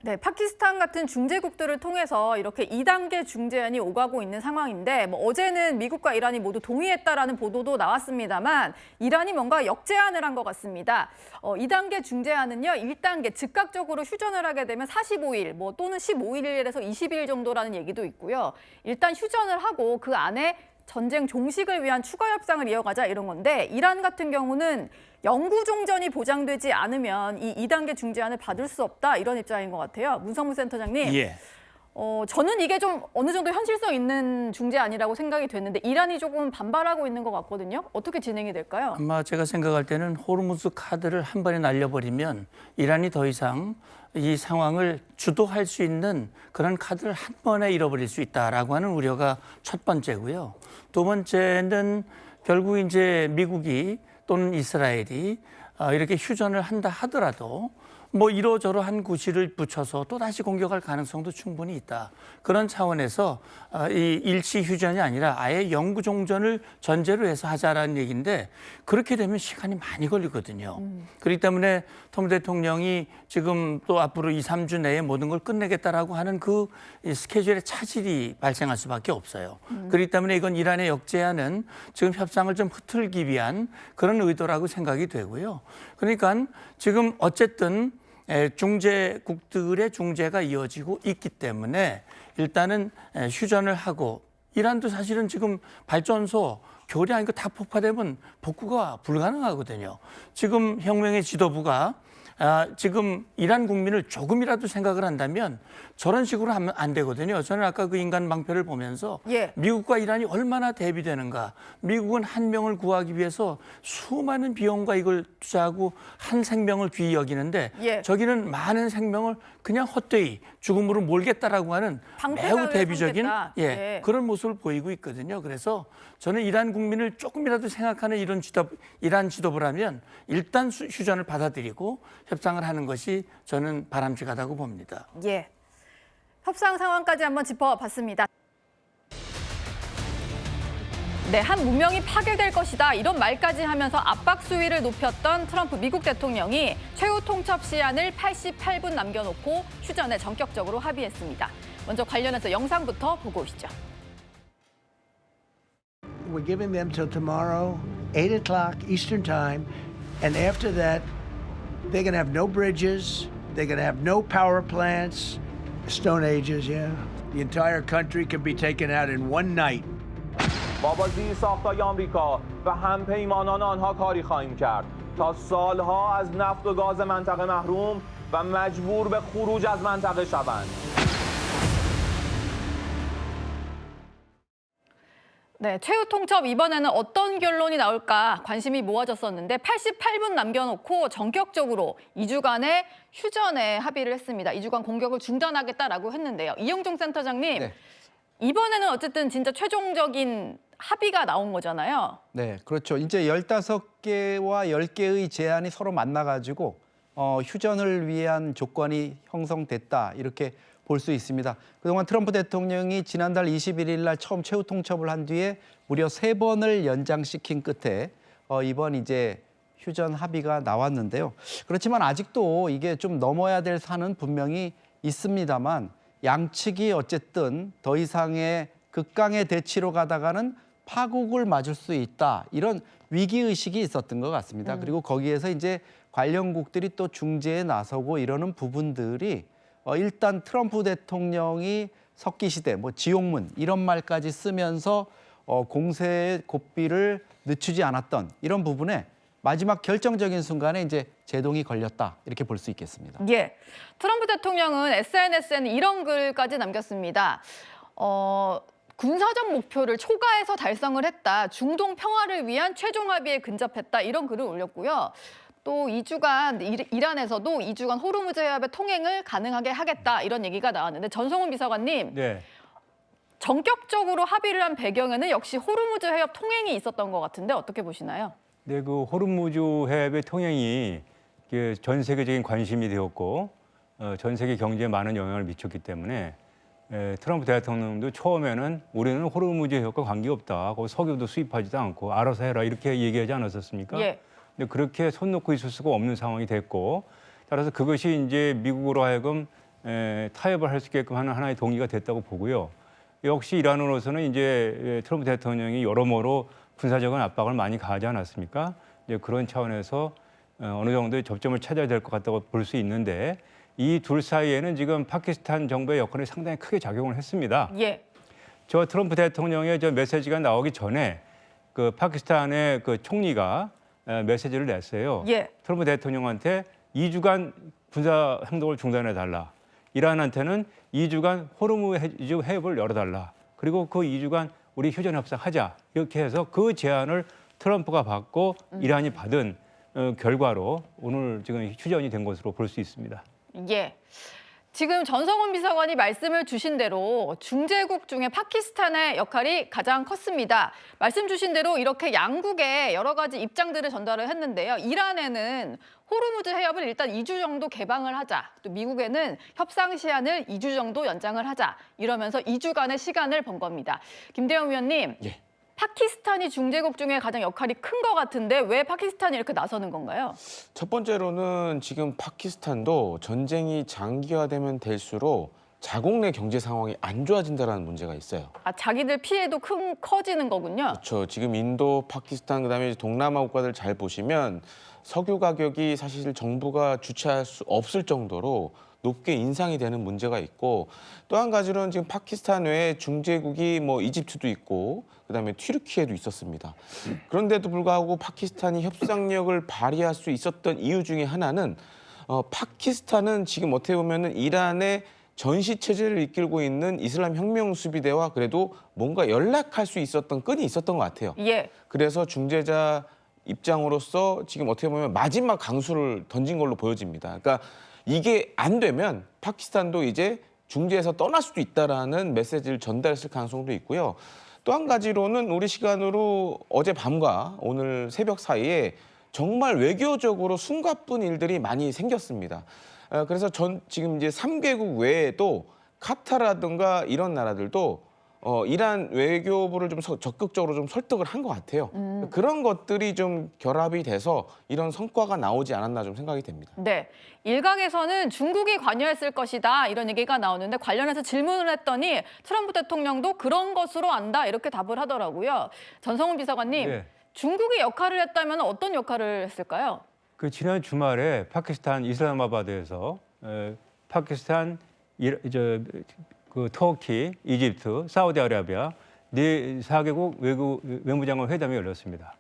네, 파키스탄 같은 중재국들을 통해서 이렇게 2단계 중재안이 오가고 있는 상황인데 어제는 미국과 이란이 모두 동의했다라는 보도도 나왔습니다만 이란이 뭔가 역제안을 한 것 같습니다. 2단계 중재안은요. 1단계 즉각적으로 휴전을 하게 되면 45일 또는 15일에서 20일 정도라는 얘기도 있고요. 일단 휴전을 하고 그 안에 전쟁 종식을 위한 추가 협상을 이어가자 이런 건데 이란 같은 경우는 영구 종전이 보장되지 않으면 이 2단계 중재안을 받을 수 없다 이런 입장인 것 같아요. 문성무 센터장님. 예. 저는 이게 좀 어느 정도 현실성 있는 중재안이라고 생각이 됐는데 이란이 조금 반발하고 있는 것 같거든요. 어떻게 진행이 될까요? 아마 제가 생각할 때는 호르무즈 카드를 한 번에 날려버리면 이란이 더 이상 이 상황을 주도할 수 있는 그런 카드를 한 번에 잃어버릴 수 있다라고 하는 우려가 첫 번째고요. 두 번째는 결국 이제 미국이 또는 이스라엘이 이렇게 휴전을 한다 하더라도 뭐 이러저러한 구실을 붙여서 또 다시 공격할 가능성도 충분히 있다. 그런 차원에서 이 일시 휴전이 아니라 아예 영구 종전을 전제로 해서 하자라는 얘기인데 그렇게 되면 시간이 많이 걸리거든요. 그렇기 때문에 트럼프 대통령이 지금 또 앞으로 2, 3주 내에 모든 걸 끝내겠다라고 하는 그 스케줄에 차질이 발생할 수밖에 없어요. 그렇기 때문에 이건 이란의 역제하는 지금 협상을 좀 흐트리기 위한 그런 의도라고 생각이 되고요. 그러니까 지금 어쨌든 중재국들의 중재가 이어지고 있기 때문에 일단은 휴전을 하고 이란도 사실은 지금 발전소 교량 이거 다 폭파되면 복구가 불가능하거든요. 지금 혁명의 지도부가 지금 이란 국민을 조금이라도 생각을 한다면 저런 식으로 하면 안 되거든요. 저는 아까 그 인간 방패를 보면서 미국과 이란이 얼마나 대비되는가. 미국은 한 명을 구하기 위해서 수많은 비용과 이걸 투자하고 한 생명을 귀히 여기는데 저기는 많은 생명을 그냥 헛되이 죽음으로 몰겠다라고 하는 매우 대비적인 그런 모습을 보이고 있거든요. 그래서 저는 이란 국민을 조금이라도 생각하는 이란 지도부라면 일단 휴전을 받아들이고 협상을 하는 것이 저는 바람직하다고 봅니다. 예. 협상 상황까지 한번 짚어봤습니다. 네, 한 문명이 파괴될 것이다 이런 말까지 하면서 압박 수위를 높였던 트럼프 미국 대통령이 최후 통첩 시한을 88분 남겨놓고 휴전에 전격적으로 합의했습니다. 먼저 관련해서 영상부터 보고 오시죠. We're giving them till tomorrow, 8 o'clock Eastern Time, and after that, they're going to have no bridges, they're going to have no power plants, Stone Ages, yeah. The entire country can be taken out in one night. ما با زیر ساختای آمریکا و همپیمانان آنها کاری خواهیم کرد تا سالها از نفت و گاز منطقه محروم و مجبور به خروج از منطقه شوند. 네, 최후 통첩 이번에는 어떤 결론이 나올까 관심이 모아졌었는데 88분 남겨놓고 전격적으로 2주간의 휴전에 합의를 했습니다. 2주간 공격을 중단하겠다라고 했는데요. 이영종 센터장님, 네. 이번에는 어쨌든 진짜 최종적인 합의가 나온 거잖아요. 네, 그렇죠. 이제 15개와 10개의 제안이 서로 만나가지고 휴전을 위한 조건이 형성됐다 이렇게 볼 수 있습니다. 그동안 트럼프 대통령이 지난달 21일 날 처음 최후 통첩을 한 뒤에 무려 3번을 연장시킨 끝에 이번 이제 휴전 합의가 나왔는데요. 그렇지만 아직도 이게 좀 넘어야 될 산은 분명히 있습니다만 양측이 어쨌든 더 이상의 극강의 대치로 가다가는 파국을 맞을 수 있다. 이런 위기의식이 있었던 것 같습니다. 그리고 거기에서 이제 관련국들이 또 중재에 나서고 이러는 부분들이 일단 트럼프 대통령이 석기시대, 뭐 지옥문 이런 말까지 쓰면서 공세의 고삐를 늦추지 않았던 이런 부분에 마지막 결정적인 순간에 이제 제동이 걸렸다 이렇게 볼 수 있겠습니다. 예, 트럼프 대통령은 SNS에는 이런 글까지 남겼습니다. 군사적 목표를 초과해서 달성을 했다. 중동 평화를 위한 최종 합의에 근접했다. 이런 글을 올렸고요. 또 2주간 이란에서도 2주간 호르무즈 해협의 통행을 가능하게 하겠다. 이런 얘기가 나왔는데 전성훈 비서관님. 네. 전격적으로 합의를 한 배경에는 역시 호르무즈 해협 통행이 있었던 것 같은데 어떻게 보시나요? 네, 그 호르무즈 해협의 통행이 전 세계적인 관심이 되었고 전 세계 경제에 많은 영향을 미쳤기 때문에 트럼프 대통령도 처음에는 우리는 호르무즈 해협과 관계없다. 거기 석유도 수입하지도 않고 알아서 해라 이렇게 얘기하지 않았었습니까? 예. 근데 그렇게 손 놓고 있을 수가 없는 상황이 됐고 따라서 그것이 이제 미국으로 하여금 타협을 할 수 있게끔 하는 하나의 동기가 됐다고 보고요. 역시 이란으로서는 이제 트럼프 대통령이 여러모로 군사적인 압박을 많이 가하지 않았습니까? 이제 그런 차원에서 어느 정도의 접점을 찾아야 될 것 같다고 볼 수 있는데 이 둘 사이에는 지금 파키스탄 정부의 여건이 상당히 크게 작용을 했습니다. 예. 저 트럼프 대통령의 저 메시지가 나오기 전에 그 파키스탄의 그 총리가 메시지를 냈어요. 예. 트럼프 대통령한테 2주간 군사 행동을 중단해달라. 이란한테는 2주간 호르무즈 해협을 열어달라. 그리고 그 2주간 우리 휴전 협상하자. 이렇게 해서 그 제안을 트럼프가 받고 이란이 받은 결과로 오늘 지금 휴전이 된 것으로 볼 수 있습니다. 예. 지금 전성훈 비서관이 말씀을 주신 대로 중재국 중에 파키스탄의 역할이 가장 컸습니다. 말씀 주신 대로 이렇게 양국에 여러 가지 입장들을 전달을 했는데요. 이란에는 호르무즈 해협을 일단 2주 정도 개방을 하자. 또 미국에는 협상 시한을 2주 정도 연장을 하자. 이러면서 2주간의 시간을 번 겁니다. 김대영 위원님, 예. 파키스탄이 중재국 중에 가장 역할이 큰 것 같은데 왜 파키스탄이 이렇게 나서는 건가요? 첫 번째로는 지금 파키스탄도 전쟁이 장기화되면 될수록 자국 내 경제 상황이 안 좋아진다는 문제가 있어요. 아, 자기들 피해도 커지는 거군요. 그렇죠. 지금 인도, 파키스탄, 그다음에 동남아 국가들 잘 보시면 석유 가격이 사실 정부가 주체할 수 없을 정도로 높게 인상이 되는 문제가 있고, 또 한 가지로는 지금 파키스탄 외에 중재국이 뭐 이집트도 있고 그다음에 튀르키예도 있었습니다. 그런데도 불구하고 파키스탄이 협상력을 발휘할 수 있었던 이유 중에 하나는 파키스탄은 지금 어떻게 보면은 이란의 전시 체제를 이끌고 있는 이슬람 혁명 수비대와 그래도 뭔가 연락할 수 있었던 끈이 있었던 것 같아요. 예. 그래서 중재자 입장으로서 지금 어떻게 보면 마지막 강수를 던진 걸로 보여집니다. 그러니까 이게 안 되면 파키스탄도 이제 중재에서 떠날 수도 있다라는 메시지를 전달했을 가능성도 있고요. 또 한 가지로는 우리 시간으로 어젯밤과 오늘 새벽 사이에 정말 외교적으로 숨가쁜 일들이 많이 생겼습니다. 그래서 지금 이제 3개국 외에도 카타르라든가 이런 나라들도 이란 외교부를 좀 적극적으로 좀 설득을 한 것 같아요. 그런 것들이 좀 결합이 돼서 이런 성과가 나오지 않았나 좀 생각이 됩니다. 네, 일각에서는 중국이 관여했을 것이다 이런 얘기가 나오는데 관련해서 질문을 했더니 트럼프 대통령도 그런 것으로 안다 이렇게 답을 하더라고요. 전성훈 비서관님, 네. 중국이 역할을 했다면 어떤 역할을 했을까요? 그 지난 주말에 파키스탄 이슬라마바드에서 파키스탄, 그 터키, 이집트, 사우디아라비아 네 4개국 외무장관 회담이 열렸습니다.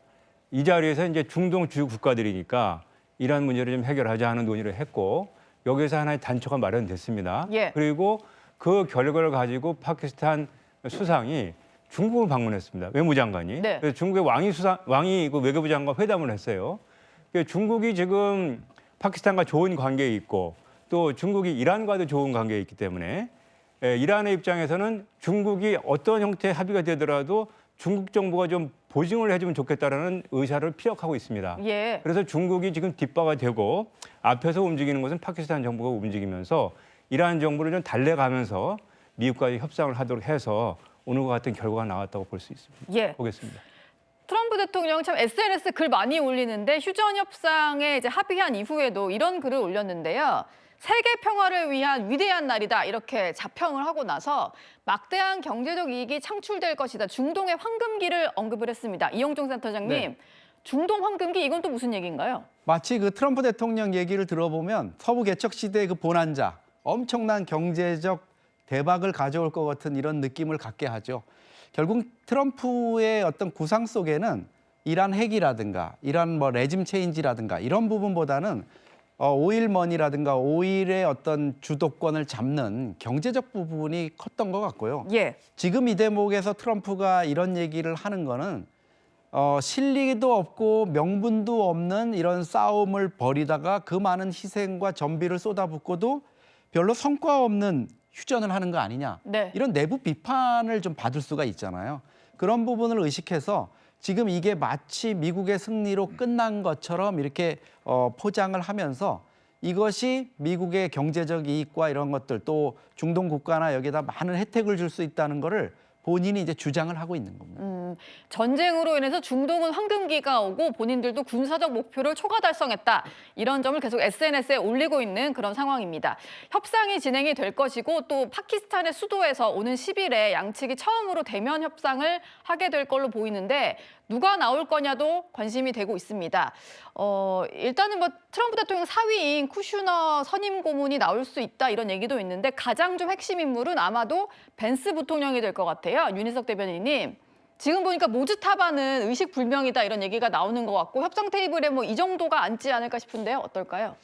이 자리에서 이제 중동 주요 국가들이니까 이란 문제를 좀 해결하자 하는 논의를 했고 여기에서 하나의 단초가 마련됐습니다. 예. 그리고 그 결과를 가지고 파키스탄 수상이 중국을 방문했습니다. 외무장관이. 네. 그래서 중국의 왕이 그 외교부 장관 회담을 했어요. 중국이 지금 파키스탄과 좋은 관계에 있고 또 중국이 이란과도 좋은 관계에 있기 때문에 이란의 입장에서는 중국이 어떤 형태의 합의가 되더라도 중국 정부가 좀 보증을 해주면 좋겠다라는 의사를 피력하고 있습니다. 예. 그래서 중국이 지금 뒷바가 되고 앞에서 움직이는 것은 파키스탄 정부가 움직이면서 이란 정부를 좀 달래가면서 미국과의 협상을 하도록 해서 오늘과 같은 결과가 나왔다고 볼 수 있습니다. 예. 보겠습니다. 트럼프 대통령 참 SNS 글 많이 올리는데 휴전 협상에 이제 합의한 이후에도 이런 글을 올렸는데요. 세계 평화를 위한 위대한 날이다 이렇게 자평을 하고 나서 막대한 경제적 이익이 창출될 것이다. 중동의 황금기를 언급을 했습니다. 이영종 센터장님, 네. 중동 황금기 이건 또 무슨 얘기인가요? 마치 그 트럼프 대통령 얘기를 들어보면 서부 개척 시대의 그 bonanza, 엄청난 경제적 대박을 가져올 것 같은 이런 느낌을 갖게 하죠. 결국 트럼프의 어떤 구상 속에는 이란 핵이라든가 이란 뭐 레짐 체인지라든가 이런 부분보다는 오일머니라든가 오일의 어떤 주도권을 잡는 경제적 부분이 컸던 것 같고요. 예. 지금 이 대목에서 트럼프가 이런 얘기를 하는 거는 실리도 없고 명분도 없는 이런 싸움을 벌이다가 그 많은 희생과 전비를 쏟아붓고도 별로 성과 없는 휴전을 하는 거 아니냐. 네. 이런 내부 비판을 좀 받을 수가 있잖아요. 그런 부분을 의식해서 지금 이게 마치 미국의 승리로 끝난 것처럼 이렇게 포장을 하면서 이것이 미국의 경제적 이익과 이런 것들 또 중동 국가나 여기에다 많은 혜택을 줄 수 있다는 거를 본인이 이제 주장을 하고 있는 겁니다. 전쟁으로 인해서 중동은 황금기가 오고 본인들도 군사적 목표를 초과 달성했다. 이런 점을 계속 SNS에 올리고 있는 그런 상황입니다. 협상이 진행이 될 것이고 또 파키스탄의 수도에서 오는 10일에 양측이 처음으로 대면 협상을 하게 될 걸로 보이는데 누가 나올 거냐도 관심이 되고 있습니다. 일단은 뭐 트럼프 대통령 사위인 쿠슈너 선임 고문이 나올 수 있다 이런 얘기도 있는데 가장 좀 핵심 인물은 아마도 벤스 부통령이 될 것 같아요. 윤희석 대변인님. 지금 보니까 모즈타바는 의식불명이다 이런 얘기가 나오는 것 같고 협상 테이블에 뭐 이 정도가 앉지 않을까 싶은데요. 어떨까요?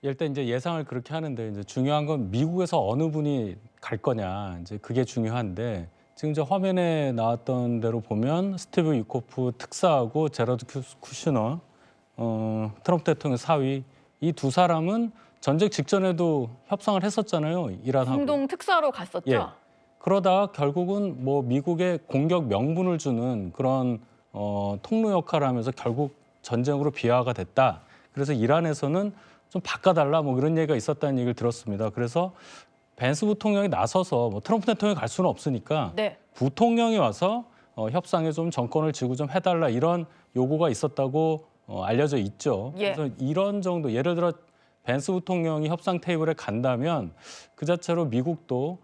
일단 이제 예상을 그렇게 하는데 이제 중요한 건 미국에서 어느 분이 갈 거냐 이제 그게 중요한데 지금 저 화면에 나왔던 대로 보면 스티브 위코프 특사하고 제러드 쿠슈너 트럼프 대통령 사위 이 두 사람은 전쟁 직전에도 협상을 했었잖아요. 이란하고. 중동 특사로 갔었죠. 예. 그러다 결국은 뭐 미국의 공격 명분을 주는 그런 통로 역할을 하면서 결국 전쟁으로 비화가 됐다. 그래서 이란에서는 좀 바꿔달라 뭐 그런 얘기가 있었다는 얘기를 들었습니다. 그래서 벤스 부통령이 나서서 뭐 트럼프 대통령이 갈 수는 없으니까 네. 부통령이 와서 협상에 좀 정권을 쥐고 좀 해달라 이런 요구가 있었다고 알려져 있죠. 예. 그래서 이런 정도 예를 들어 벤스 부통령이 협상 테이블에 간다면 그 자체로 미국도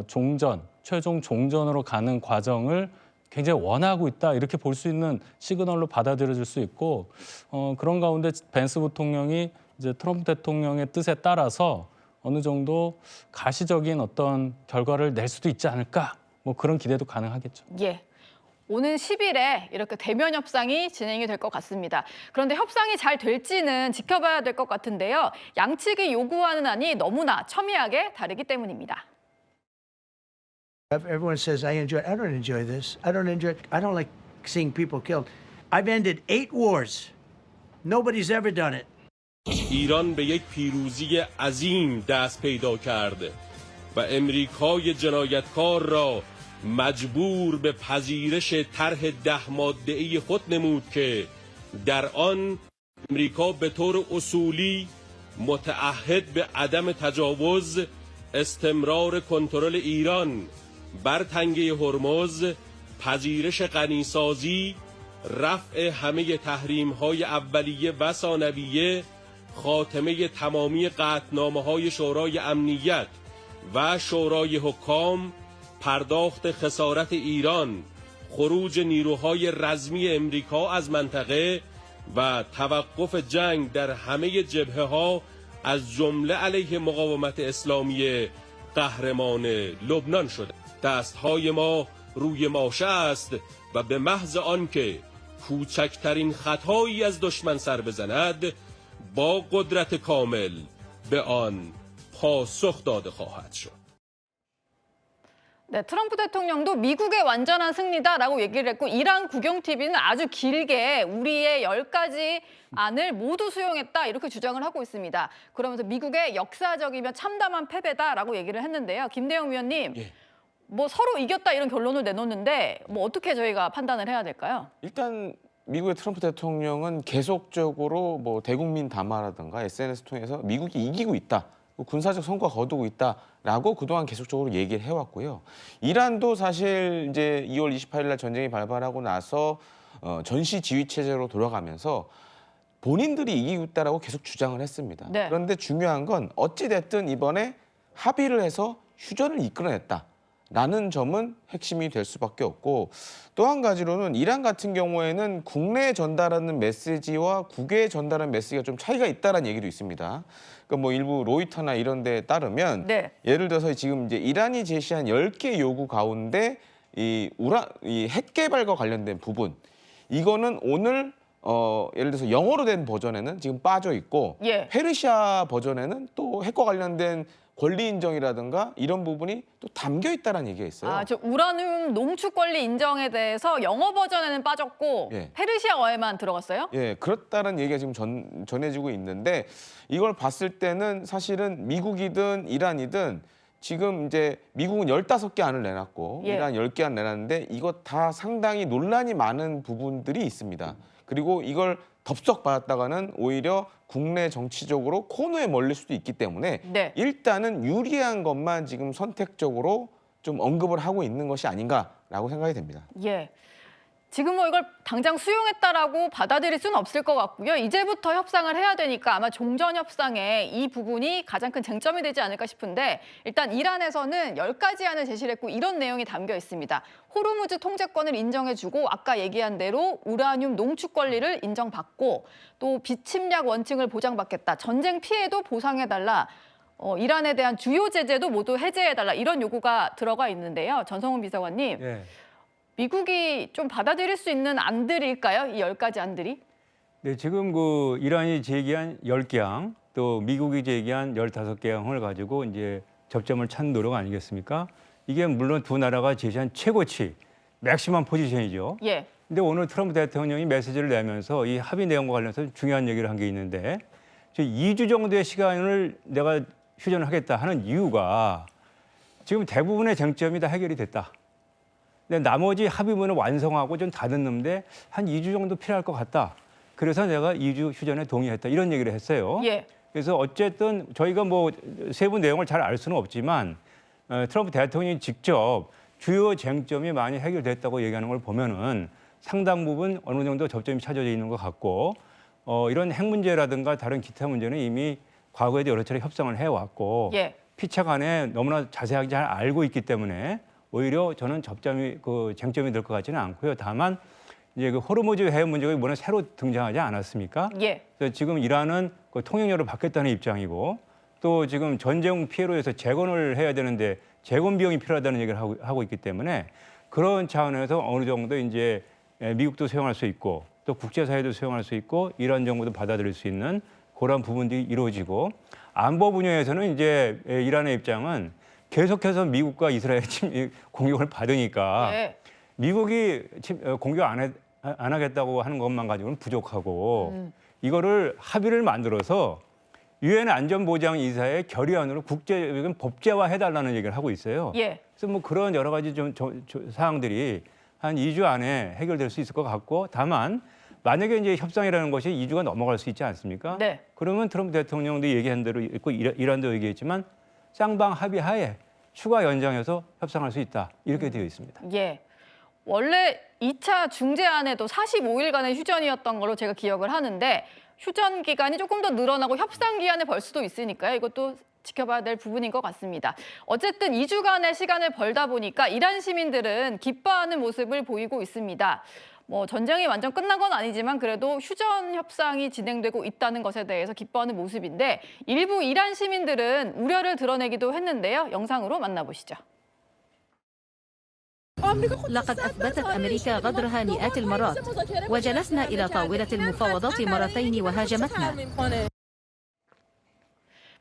종전, 최종 종전으로 가는 과정을 굉장히 원하고 있다 이렇게 볼 수 있는 시그널로 받아들여질 수 있고 그런 가운데 벤스 부통령이 이제 트럼프 대통령의 뜻에 따라서 어느 정도 가시적인 어떤 결과를 낼 수도 있지 않을까 뭐 그런 기대도 가능하겠죠. 예. 오는 10일에 이렇게 대면 협상이 진행이 될 것 같습니다. 그런데 협상이 잘 될지는 지켜봐야 될 것 같은데요. 양측이 요구하는 안이 너무나 첨예하게 다르기 때문입니다. Everyone says I don't enjoy this. I don't like seeing people killed. I've ended 8 wars. Nobody's ever done it. ایران به یک پیروزی عظیم دست پیدا کرده و امریکای جنایتکار را مجبور به پذیرش طرح 10 ماده‌ای خود نمود که در آن امریکا به طور اصولی متعهد به عدم تجاوز، استمرار کنترل ایران بر تنگه هرمز، پذیرش غنیسازی، رفع همه تحریم‌های اولیه و ثانویه، خاتمه تمامی قطعنامه‌های شورای امنیت و شورای حکام، پرداخت خسارت ایران، خروج نیروهای رزمی امریکا از منطقه و توقف جنگ در همه جبهه‌ها از جمله علیه مقاومت اسلامی قهرمان لبنان شده. دستهای ما روی ماشه است و به محض آنکه کوچکترین خطایی از دشمن سر بزند با قدرت کامل به آن پاسخ داده خواهد شد. 네, 트럼프 대통령도 미국의 완전한 승리다라고 얘기를 했고 이란 국영TV는 아주 길게 우리의 10가지 안을 모두 수용했다 이렇게 주장을 하고 있습니다. 그러면서 미국의 역사적이며 참담한 패배다라고 얘기를 했는데요. 김대영 위원님, 뭐 서로 이겼다 이런 결론을 내놓는데 뭐 어떻게 저희가 판단을 해야 될까요? 일단 미국의 트럼프 대통령은 계속적으로 뭐 대국민 담화라든가 SNS 통해서 미국이 이기고 있다. 군사적 성과 거두고 있다라고 그동안 계속적으로 얘기를 해왔고요. 이란도 사실 이제 2월 28일 날 전쟁이 발발하고 나서 전시 지휘 체제로 돌아가면서 본인들이 이기고 있다라고 계속 주장을 했습니다. 네. 그런데 중요한 건 어찌 됐든 이번에 합의를 해서 휴전을 이끌어냈다라는 점은 핵심이 될 수밖에 없고 또 한 가지로는 이란 같은 경우에는 국내에 전달하는 메시지와 국외에 전달하는 메시지가 좀 차이가 있다라는 얘기도 있습니다. 그러니까 뭐 일부 로이터나 이런 데에 따르면 네. 예를 들어서 지금 이제 이란이 제시한 10개 요구 가운데 이 핵 개발과 관련된 부분 이거는 오늘 예를 들어서 영어로 된 버전에는 지금 빠져 있고 예. 페르시아 버전에는 또 핵과 관련된 권리 인정이라든가 이런 부분이 또 담겨 있다라는 얘기가 있어요. 아, 저 우라늄 농축 권리 인정에 대해서 영어 버전에는 빠졌고 예. 페르시아어에만 들어갔어요? 예, 그렇다는 얘기가 지금 전해지고 있는데 이걸 봤을 때는 사실은 미국이든 이란이든 지금 이제 미국은 15개 안을 내놨고 예. 이란 10개 안 내놨는데 이거 다 상당히 논란이 많은 부분들이 있습니다. 그리고 이걸 덥석 받았다가는 오히려 국내 정치적으로 코너에 몰릴 수도 있기 때문에 네. 일단은 유리한 것만 지금 선택적으로 좀 언급을 하고 있는 것이 아닌가라고 생각이 됩니다. 예. 지금 뭐 이걸 당장 수용했다라고 받아들일 수는 없을 것 같고요. 이제부터 협상을 해야 되니까 아마 종전 협상에 이 부분이 가장 큰 쟁점이 되지 않을까 싶은데 일단 이란에서는 10가지 안을 제시를 했고 이런 내용이 담겨 있습니다. 호르무즈 통제권을 인정해주고 아까 얘기한 대로 우라늄 농축 권리를 인정받고 또 비침략 원칙을 보장받겠다. 전쟁 피해도 보상해달라. 이란에 대한 주요 제재도 모두 해제해달라. 이런 요구가 들어가 있는데요. 전성훈 비서관님. 네. 미국이 좀 받아들일 수 있는 안들일까요? 이 10가지 안들이? 네, 지금 그 이란이 제기한 10개항, 또 미국이 제기한 15개항을 가지고 이제 접점을 찾는 노력 아니겠습니까? 이게 물론 두 나라가 제시한 최고치, 맥시멈 포지션이죠. 예. 근데 오늘 트럼프 대통령이 메시지를 내면서 이 합의 내용과 관련해서 중요한 얘기를 한 게 있는데 저 2주 정도의 시간을 내가 휴전을 하겠다 하는 이유가 지금 대부분의 쟁점이 다 해결이 됐다. 근데 나머지 합의문을 완성하고 좀 다듬는데 한 2주 정도 필요할 것 같다. 그래서 내가 2주 휴전에 동의했다. 이런 얘기를 했어요. 예. 그래서 어쨌든 저희가 뭐 세부 내용을 잘 알 수는 없지만 트럼프 대통령이 직접 주요 쟁점이 많이 해결됐다고 얘기하는 걸 보면은 상당 부분 어느 정도 접점이 찾아져 있는 것 같고 이런 핵 문제라든가 다른 기타 문제는 이미 과거에도 여러 차례 협상을 해왔고 예. 피차 간에 너무나 자세하게 잘 알고 있기 때문에 오히려 저는 접점이 쟁점이 될 것 같지는 않고요. 다만 이제 그 호르무즈 해협 문제가 이번에 새로 등장하지 않았습니까? 예. 그래서 지금 이란은 그 통행료를 받겠다는 입장이고 또 지금 전쟁 피해로 해서 재건을 해야 되는데 재건 비용이 필요하다는 얘기를 하고 있기 때문에 그런 차원에서 어느 정도 이제 미국도 수용할 수 있고 또 국제사회도 수용할 수 있고 이란 정부도 받아들일 수 있는 그런 부분들이 이루어지고 안보 분야에서는 이제 이란의 입장은 계속해서 미국과 이스라엘 공격을 받으니까 예. 미국이 공격 안 하겠다고 하는 것만 가지고는 부족하고 이거를 합의를 만들어서 유엔 안전보장이사의 결의안으로 국제적인 법제화해달라는 얘기를 하고 있어요. 예. 그래서 뭐 그런 여러 가지 좀 사항들이 한 2주 안에 해결될 수 있을 것 같고 다만 만약에 이제 협상이라는 것이 2주가 넘어갈 수 있지 않습니까? 네. 그러면 트럼프 대통령도 얘기한 대로 있고 이란도 얘기했지만 쌍방 합의하에 추가 연장해서 협상할 수 있다. 이렇게 되어 있습니다. 예. 원래 2차 중재안에도 45일간의 휴전이었던 걸로 제가 기억을 하는데 휴전 기간이 조금 더 늘어나고 협상 기한을 벌 수도 있으니까요. 이것도 지켜봐야 될 부분인 것 같습니다. 어쨌든 2주간의 시간을 벌다 보니까 이란 시민들은 기뻐하는 모습을 보이고 있습니다. 뭐 전쟁이 완전 끝난 건 아니지만 그래도 휴전 협상이 진행되고 있다는 것에 대해서 기뻐하는 모습인데 일부 이란 시민들은 우려를 드러내기도 했는데요. 영상으로 만나보시죠. لقد أثبتت أمريكا غدرها مئات المرات وجلسنا إلى طاولة المفاوضات مرتين وهاجمتنا.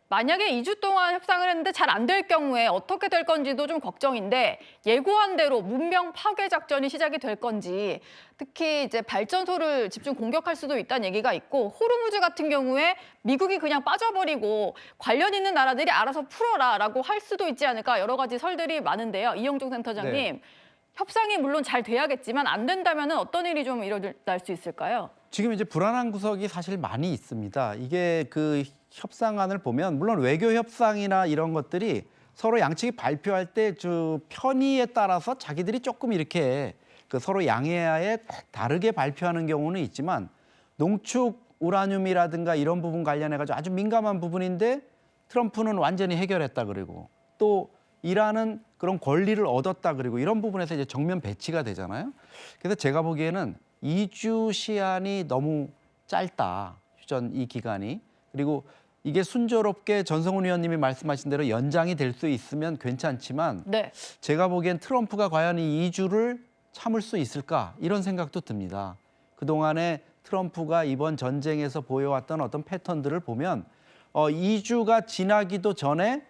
만약에 2주 동안 협상을 했는데 잘 안 될 경우에 어떻게 될 건지도 좀 걱정인데 예고한 대로 문명 파괴 작전이 시작이 될 건지 특히 이제 발전소를 집중 공격할 수도 있다는 얘기가 있고 호르무즈 같은 경우에 미국이 그냥 빠져버리고 관련 있는 나라들이 알아서 풀어라라고 할 수도 있지 않을까 여러 가지 설들이 많은데요. 이영종 센터장님. 네. 협상이 물론 잘 돼야겠지만 안 된다면 어떤 일이 좀 일어날 수 있을까요? 지금 이제 불안한 구석이 사실 많이 있습니다. 이게 그 협상안을 보면 물론 외교 협상이나 이런 것들이 서로 양측이 발표할 때 편의에 따라서 자기들이 조금 이렇게 그 서로 양해하에 다르게 발표하는 경우는 있지만 농축 우라늄이라든가 이런 부분 관련해 가지고 아주 민감한 부분인데 트럼프는 완전히 해결했다 그러고 또 이란은 그런 권리를 얻었다 그리고 이런 부분에서 이제 정면 배치가 되잖아요. 그래서 제가 보기에는 2주 시한이 너무 짧다. 휴전 이 기간이. 그리고 이게 순조롭게 전성훈 의원님이 말씀하신 대로 연장이 될 수 있으면 괜찮지만 네. 제가 보기엔 트럼프가 과연 이 2주를 참을 수 있을까 이런 생각도 듭니다. 그동안에 트럼프가 이번 전쟁에서 보여왔던 어떤 패턴들을 보면 2주가 지나기도 전에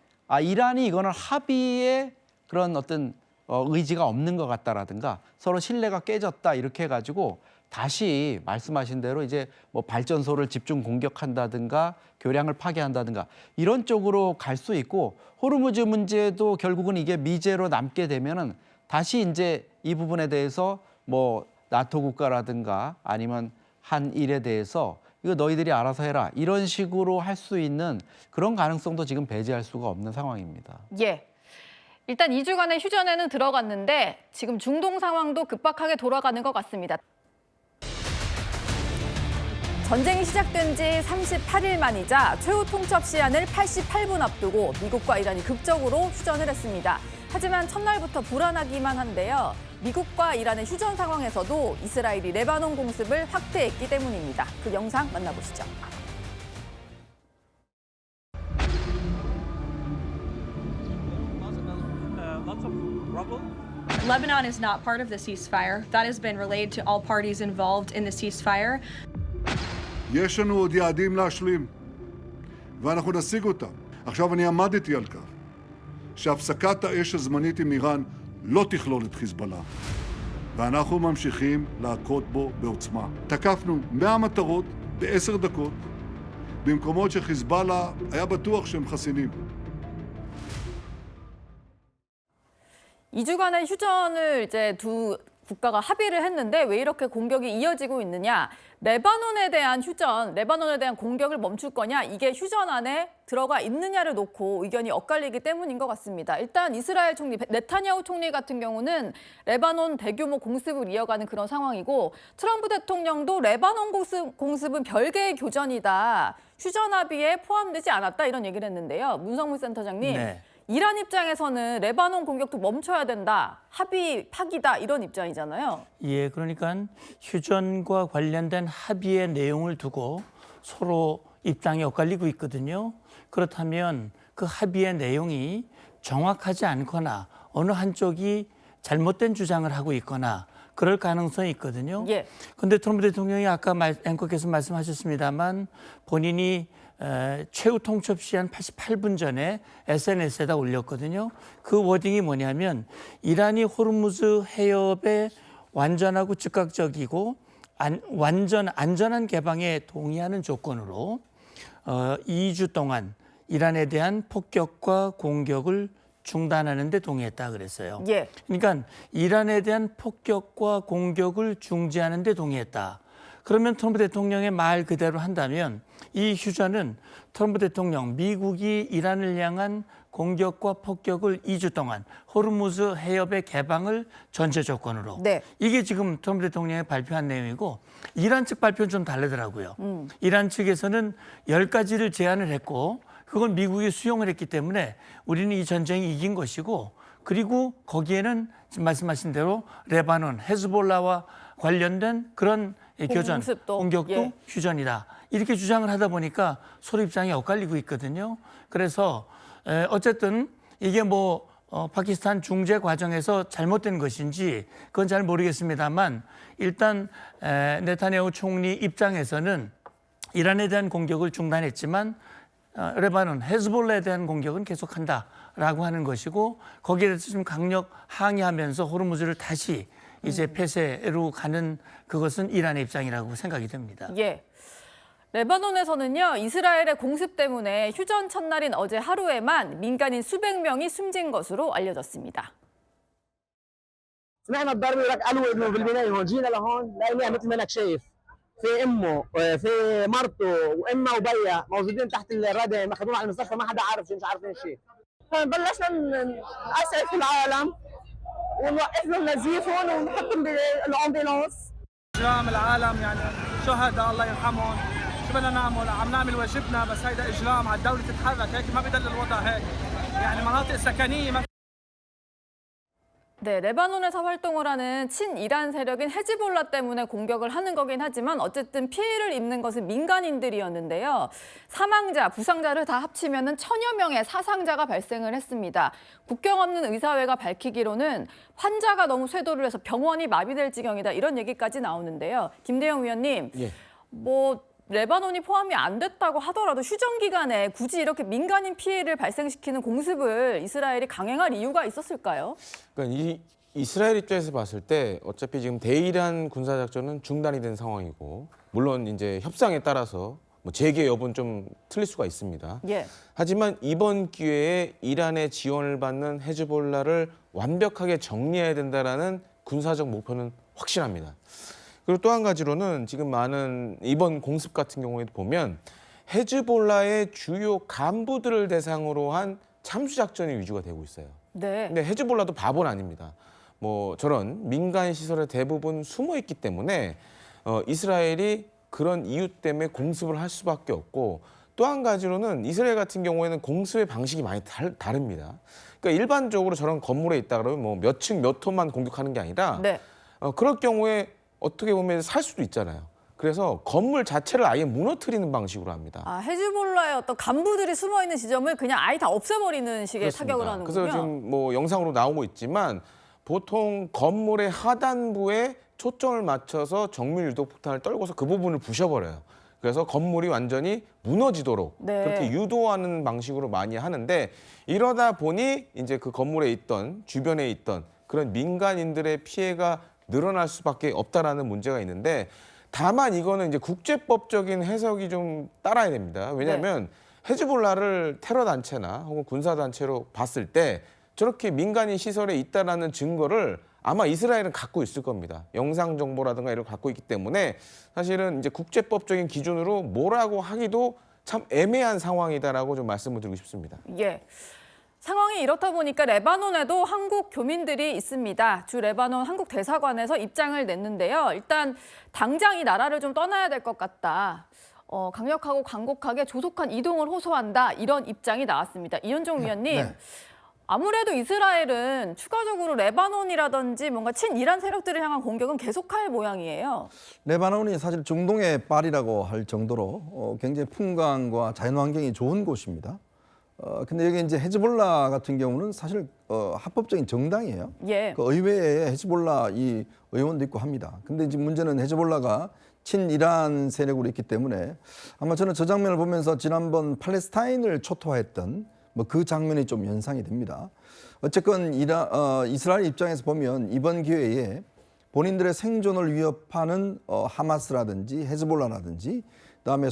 이란이 이거는 합의의 그런 어떤 의지가 없는 것 같다라든가 서로 신뢰가 깨졌다 이렇게 해가지고 다시 말씀하신 대로 이제 뭐 발전소를 집중 공격한다든가 교량을 파괴한다든가 이런 쪽으로 갈 수 있고 호르무즈 문제도 결국은 이게 미제로 남게 되면은 다시 이제 이 부분에 대해서 뭐 나토 국가라든가 아니면 한일에 대해서 이거 너희들이 알아서 해라 이런 식으로 할 수 있는 그런 가능성도 지금 배제할 수가 없는 상황입니다. 예. 일단 2주간의 휴전에는 들어갔는데 지금 중동 상황도 급박하게 돌아가는 것 같습니다. 전쟁이 시작된 지 38일 만이자 최후 통첩 시한을 88분 앞두고 미국과 이란이 극적으로 휴전을 했습니다. 하지만 첫날부터 불안하기만 한데요. 미국과 이란의 휴전 상황에서도 이스라엘이 레바논 공습을 확대했기 때문입니다. 그 영상 만나보시죠. Lebanon is not part of the ceasefire. That has been relayed to all parties involved in the ceasefire. יש לנו עוד יעדים להשלים, ואנחנו נשיג אותם. עכשיו אני עמדתי על כך שהפסקת האש הזמנית עם איראן לא תכלול את חיזבאללה, ואנחנו ממשיכים להכות בו בעוצמה. תקפנו 100 מטרות ב10 דקות, במקומות שחיזבאללה היה בטוח שהם חסינים. 2주간의 휴전을 이제 두 국가가 합의를 했는데 왜 이렇게 공격이 이어지고 있느냐? 레바논에 대한 휴전, 레바논에 대한 공격을 멈출 거냐? 이게 휴전 안에 들어가 있느냐를 놓고 의견이 엇갈리기 때문인 것 같습니다. 일단 이스라엘 총리, 네타냐후 총리 같은 경우는 레바논 대규모 공습을 이어가는 그런 상황이고 트럼프 대통령도 레바논 공습은 별개의 교전이다. 휴전 합의에 포함되지 않았다 이런 얘기를 했는데요. 문성문 센터장님. 네. 이란 입장에서는 레바논 공격도 멈춰야 된다. 합의 파기다 이런 입장이잖아요. 예, 그러니까 휴전과 관련된 합의의 내용을 두고 서로 입장이 엇갈리고 있거든요. 그렇다면 그 합의의 내용이 정확하지 않거나 어느 한쪽이 잘못된 주장을 하고 있거나 그럴 가능성이 있거든요. 그런데 트럼프 대통령이 아까 앵커께서 말씀하셨습니다만 본인이 최후 통첩 시한 88분 전에 SNS에다 올렸거든요. 그 워딩이 뭐냐면 이란이 호르무즈 해협의 완전하고 즉각적이고 완전 안전한 개방에 동의하는 조건으로 2주 동안 이란에 대한 폭격과 공격을 중단하는 데 동의했다 그랬어요. 그러니까 이란에 대한 폭격과 공격을 중지하는 데 동의했다. 그러면 트럼프 대통령의 말 그대로 한다면 이 휴전은 트럼프 대통령, 미국이 이란을 향한 공격과 폭격을 2주 동안 호르무즈 해협의 개방을 전제 조건으로. 이게 지금 트럼프 대통령이 발표한 내용이고 이란 측 발표는 좀 다르더라고요. 이란 측에서는 10가지를 제안을 했고 그건 미국이 수용을 했기 때문에 우리는 이 전쟁이 이긴 것이고 그리고 거기에는 지금 말씀하신 대로 레바논, 헤즈볼라와 관련된 그런 교전, 공격도 휴전이다. 이렇게 주장을 하다 보니까 서로 입장이 엇갈리고 있거든요. 그래서 어쨌든 이게 뭐 파키스탄 중재 과정에서 잘못된 것인지 그건 잘 모르겠습니다만 일단 네타냐후 총리 입장에서는 이란에 대한 공격을 중단했지만 레바논, 헤즈볼라에 대한 공격은 계속한다라고 하는 것이고 거기에 대해서 좀 강력 항의하면서 호르무즈를 다시 이제 폐쇄로 가는 그것은 이란의 입장이라고 생각이 됩니다. 레바논에서는요, 이스라엘의 공습 때문에 휴전 첫날인 어제 하루에만 민간인 수백 명이 숨진 것으로 알려졌습니다. سمعنا الضرب قالوا انه بالبنايه هون جينا لهون لقيناها مثل ما انك شايف في امه في مرته وامها وبيها موجودين تحت الردم اخذوهم على المستشفى ما حدا عارف شيء مش عارفين شيء بلشنا نأسعف العالم ونوقف لهم نزيفهم ونحطهم بالامبيلانس اجرام العالم يعني شهداء الله يرحمهم شو بدنا نعمل عم نعمل واجبنا بس هيدا اجرام على الدوله تتحرك هيك ما بدل الوضع هيك يعني مناطق سكنيه ما 네, 레바논에서 활동을 하는 친이란 세력인 헤즈볼라 때문에 공격을 하는 거긴 하지만 어쨌든 피해를 입는 것은 민간인들이었는데요. 사망자, 부상자를 다 합치면 1000여 명의 사상자가 발생을 했습니다. 국경 없는 의사회가 밝히기로는 환자가 너무 쇄도를 해서 병원이 마비될 지경이다 이런 얘기까지 나오는데요. 김대영 위원님, 레바논이 포함이 안 됐다고 하더라도 휴전 기간에 굳이 이렇게 민간인 피해를 발생시키는 공습을 이스라엘이 강행할 이유가 있었을까요? 그러니까 이 이스라엘 입장에서 봤을 때 어차피 지금 대이란 군사 작전은 중단이 된 상황이고 물론 이제 협상에 따라서 뭐 재개 여부는 좀 틀릴 수가 있습니다. 하지만 이번 기회에 이란의 지원을 받는 헤즈볼라를 완벽하게 정리해야 된다라는 군사적 목표는 확실합니다. 그리고 또 한 가지로는 지금 많은 이번 공습 같은 경우에도 보면 헤즈볼라의 주요 간부들을 대상으로 한 참수 작전이 위주가 되고 있어요. 근데 헤즈볼라도 바보는 아닙니다. 뭐 저런 민간 시설에 대부분 숨어 있기 때문에 이스라엘이 그런 이유 때문에 공습을 할 수밖에 없고 또 한 가지로는 이스라엘 같은 경우에는 공습의 방식이 많이 다릅니다. 그러니까 일반적으로 저런 건물에 있다 그러면 뭐 몇 층 몇 호만 공격하는 게 아니라 그럴 경우에 어떻게 보면 살 수도 있잖아요. 그래서 건물 자체를 아예 무너뜨리는 방식으로 합니다. 헤즈볼라의 어떤 간부들이 숨어 있는 지점을 그냥 아예 다 없애버리는 식의 타격을 하는군요. 그래서 지금 뭐 영상으로 나오고 있지만 보통 건물의 하단부에 초점을 맞춰서 정밀 유도 폭탄을 떨고서 그 부분을 부셔버려요. 그래서 건물이 완전히 무너지도록 그렇게 유도하는 방식으로 많이 하는데 이러다 보니 이제 그 건물에 있던 주변에 있던 그런 민간인들의 피해가 늘어날 수밖에 없다라는 문제가 있는데 다만 이거는 이제 국제법적인 해석이 좀 따라야 됩니다. 왜냐하면 헤즈볼라를 테러 단체나 혹은 군사 단체로 봤을 때 저렇게 민간인 시설에 있다라는 증거를 아마 이스라엘은 갖고 있을 겁니다. 영상 정보라든가 이런 걸 갖고 있기 때문에 사실은 이제 국제법적인 기준으로 뭐라고 하기도 참 애매한 상황이다라고 좀 말씀을 드리고 싶습니다. 예. 상황이 이렇다 보니까 레바논에도 한국 교민들이 있습니다. 주 레바논 한국 대사관에서 입장을 냈는데요. 일단 당장 이 나라를 좀 떠나야 될 것 같다. 강력하고 강곡하게 조속한 이동을 호소한다. 이런 입장이 나왔습니다. 이현종 위원님. 아무래도 이스라엘은 추가적으로 레바논이라든지 뭔가 친이란 세력들을 향한 공격은 계속할 모양이에요. 레바논이 사실 중동의 파리라고 할 정도로 굉장히 풍광과 자연환경이 좋은 곳입니다. 근데 여기 이제 헤즈볼라 같은 경우는 사실 합법적인 정당이에요. 예. 그 의회에 헤즈볼라 이 의원도 있고 합니다. 근데 이제 문제는 헤즈볼라가 친이란 세력으로 있기 때문에 아마 저는 저 장면을 보면서 지난번 팔레스타인을 초토화했던 뭐 그 장면이 좀 연상이 됩니다. 어쨌건 이스라엘 입장에서 보면 이번 기회에 본인들의 생존을 위협하는 하마스라든지 헤즈볼라라든지 그다음에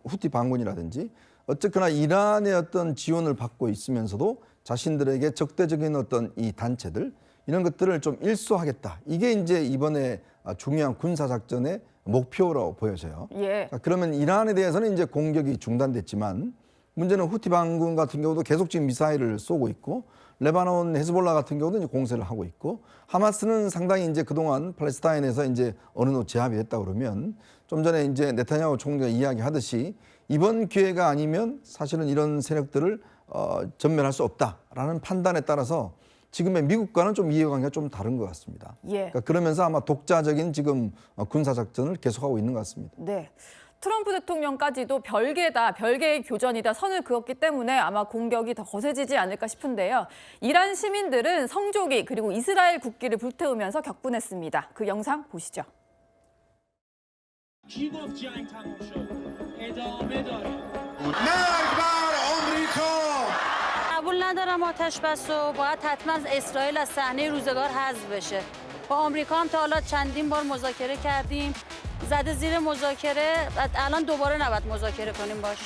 후티 반군이라든지 어쨌거나 이란의 어떤 지원을 받고 있으면서도 자신들에게 적대적인 어떤 이 단체들 이런 것들을 좀 일소하겠다. 이게 이제 이번에 중요한 군사 작전의 목표라고 보여져요. 예. 그러면 이란에 대해서는 이제 공격이 중단됐지만 문제는 후티 반군 같은 경우도 계속 지금 미사일을 쏘고 있고 레바논 헤즈볼라 같은 경우도 이제 공세를 하고 있고 하마스는 상당히 이제 그동안 팔레스타인에서 이제 어느 정도 제압이 됐다 그러면 좀 전에 이제 네타냐후 총리가 이야기하듯이 이번 기회가 아니면 사실은 이런 세력들을 전멸할 수 없다라는 판단에 따라서 지금의 미국과는 좀 이해관계가 좀 다른 것 같습니다. 예. 그러니까 그러면서 아마 독자적인 지금 군사 작전을 계속하고 있는 것 같습니다. 네. 트럼프 대통령까지도 별개의 교전이다 선을 그었기 때문에 아마 공격이 더 거세지지 않을까 싶은데요. 이란 시민들은 성조기 그리고 이스라엘 국기를 불태우면서 격분했습니다. 그 영상 보시죠. قبول ندارم آتش بس و باید حتما اسرائیل از صحنه روزگار حذف بشه. با آمریکا هم تا حالا چندین بار مذاکره کردیم. زده زیر مذاکره و الان دوباره نباید مذاکره کنیم باش.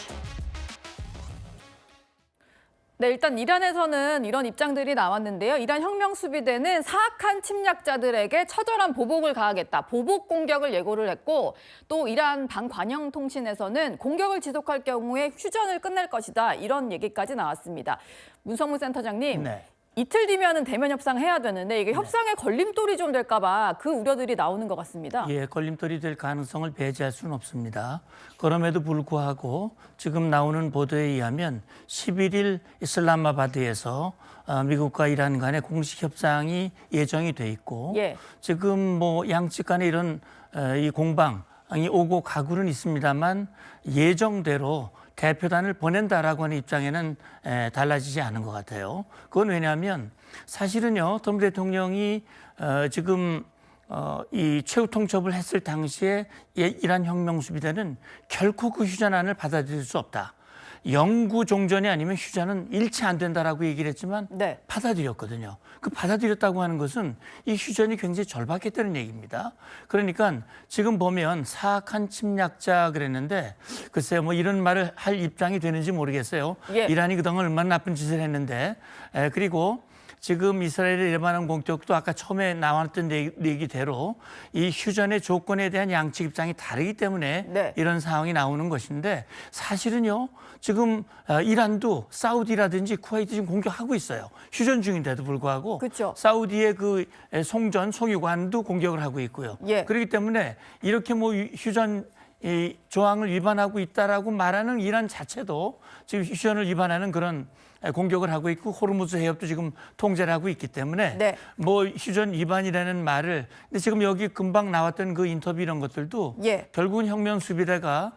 네, 일단 이란에서는 이런 입장들이 나왔는데요. 이란 혁명수비대는 사악한 침략자들에게 처절한 보복을 가하겠다. 보복 공격을 예고를 했고 또 이란 방관영통신에서는 공격을 지속할 경우에 휴전을 끝낼 것이다. 이런 얘기까지 나왔습니다. 문성무 센터장님. 네. 이틀 뒤면은 대면 협상해야 되는데 이게 협상에 걸림돌이 좀 될까 봐 그 우려들이 나오는 것 같습니다. 예, 걸림돌이 될 가능성을 배제할 수는 없습니다. 그럼에도 불구하고 지금 나오는 보도에 의하면 11일 이슬람마바드에서 미국과 이란 간의 공식 협상이 예정이 돼 있고 예. 지금 뭐 양측 간에 이런 이 공방이 오고 가고는 있습니다만 예정대로 대표단을 보낸다라고 하는 입장에는 달라지지 않은 것 같아요. 그건 왜냐하면 사실은요, 트럼프 대통령이 지금 이 최후 통첩을 했을 당시에 이란 혁명수비대는 결코 그 휴전안을 받아들일 수 없다. 영구 종전이 아니면 휴전은 일치 안 된다라고 얘기를 했지만 네. 받아들였거든요. 그 받아들였다고 하는 것은 이 휴전이 굉장히 절박했다는 얘기입니다. 그러니까 지금 보면 사악한 침략자 그랬는데 글쎄요, 뭐 이런 말을 할 입장이 되는지 모르겠어요. 예. 이란이 그동안 얼마나 나쁜 짓을 했는데 그리고 지금 이스라엘의 레바논 공격도 아까 처음에 나왔던 얘기대로 이 휴전의 조건에 대한 양측 입장이 다르기 때문에 네. 이런 상황이 나오는 것인데 사실은요. 지금 이란도 사우디라든지 쿠웨이트 지금 공격하고 있어요. 휴전 중인데도 불구하고 그렇죠. 사우디의 그 송유관도 공격을 하고 있고요. 예. 그렇기 때문에 이렇게 뭐 휴전 이 조항을 위반하고 있다라고 말하는 이란 자체도 지금 휴전을 위반하는 그런 공격을 하고 있고 호르무즈 해협도 지금 통제를 하고 있기 때문에 네. 뭐 휴전 위반이라는 말을 근데 지금 여기 금방 나왔던 그 인터뷰 이런 것들도 예. 결국은 혁명수비대가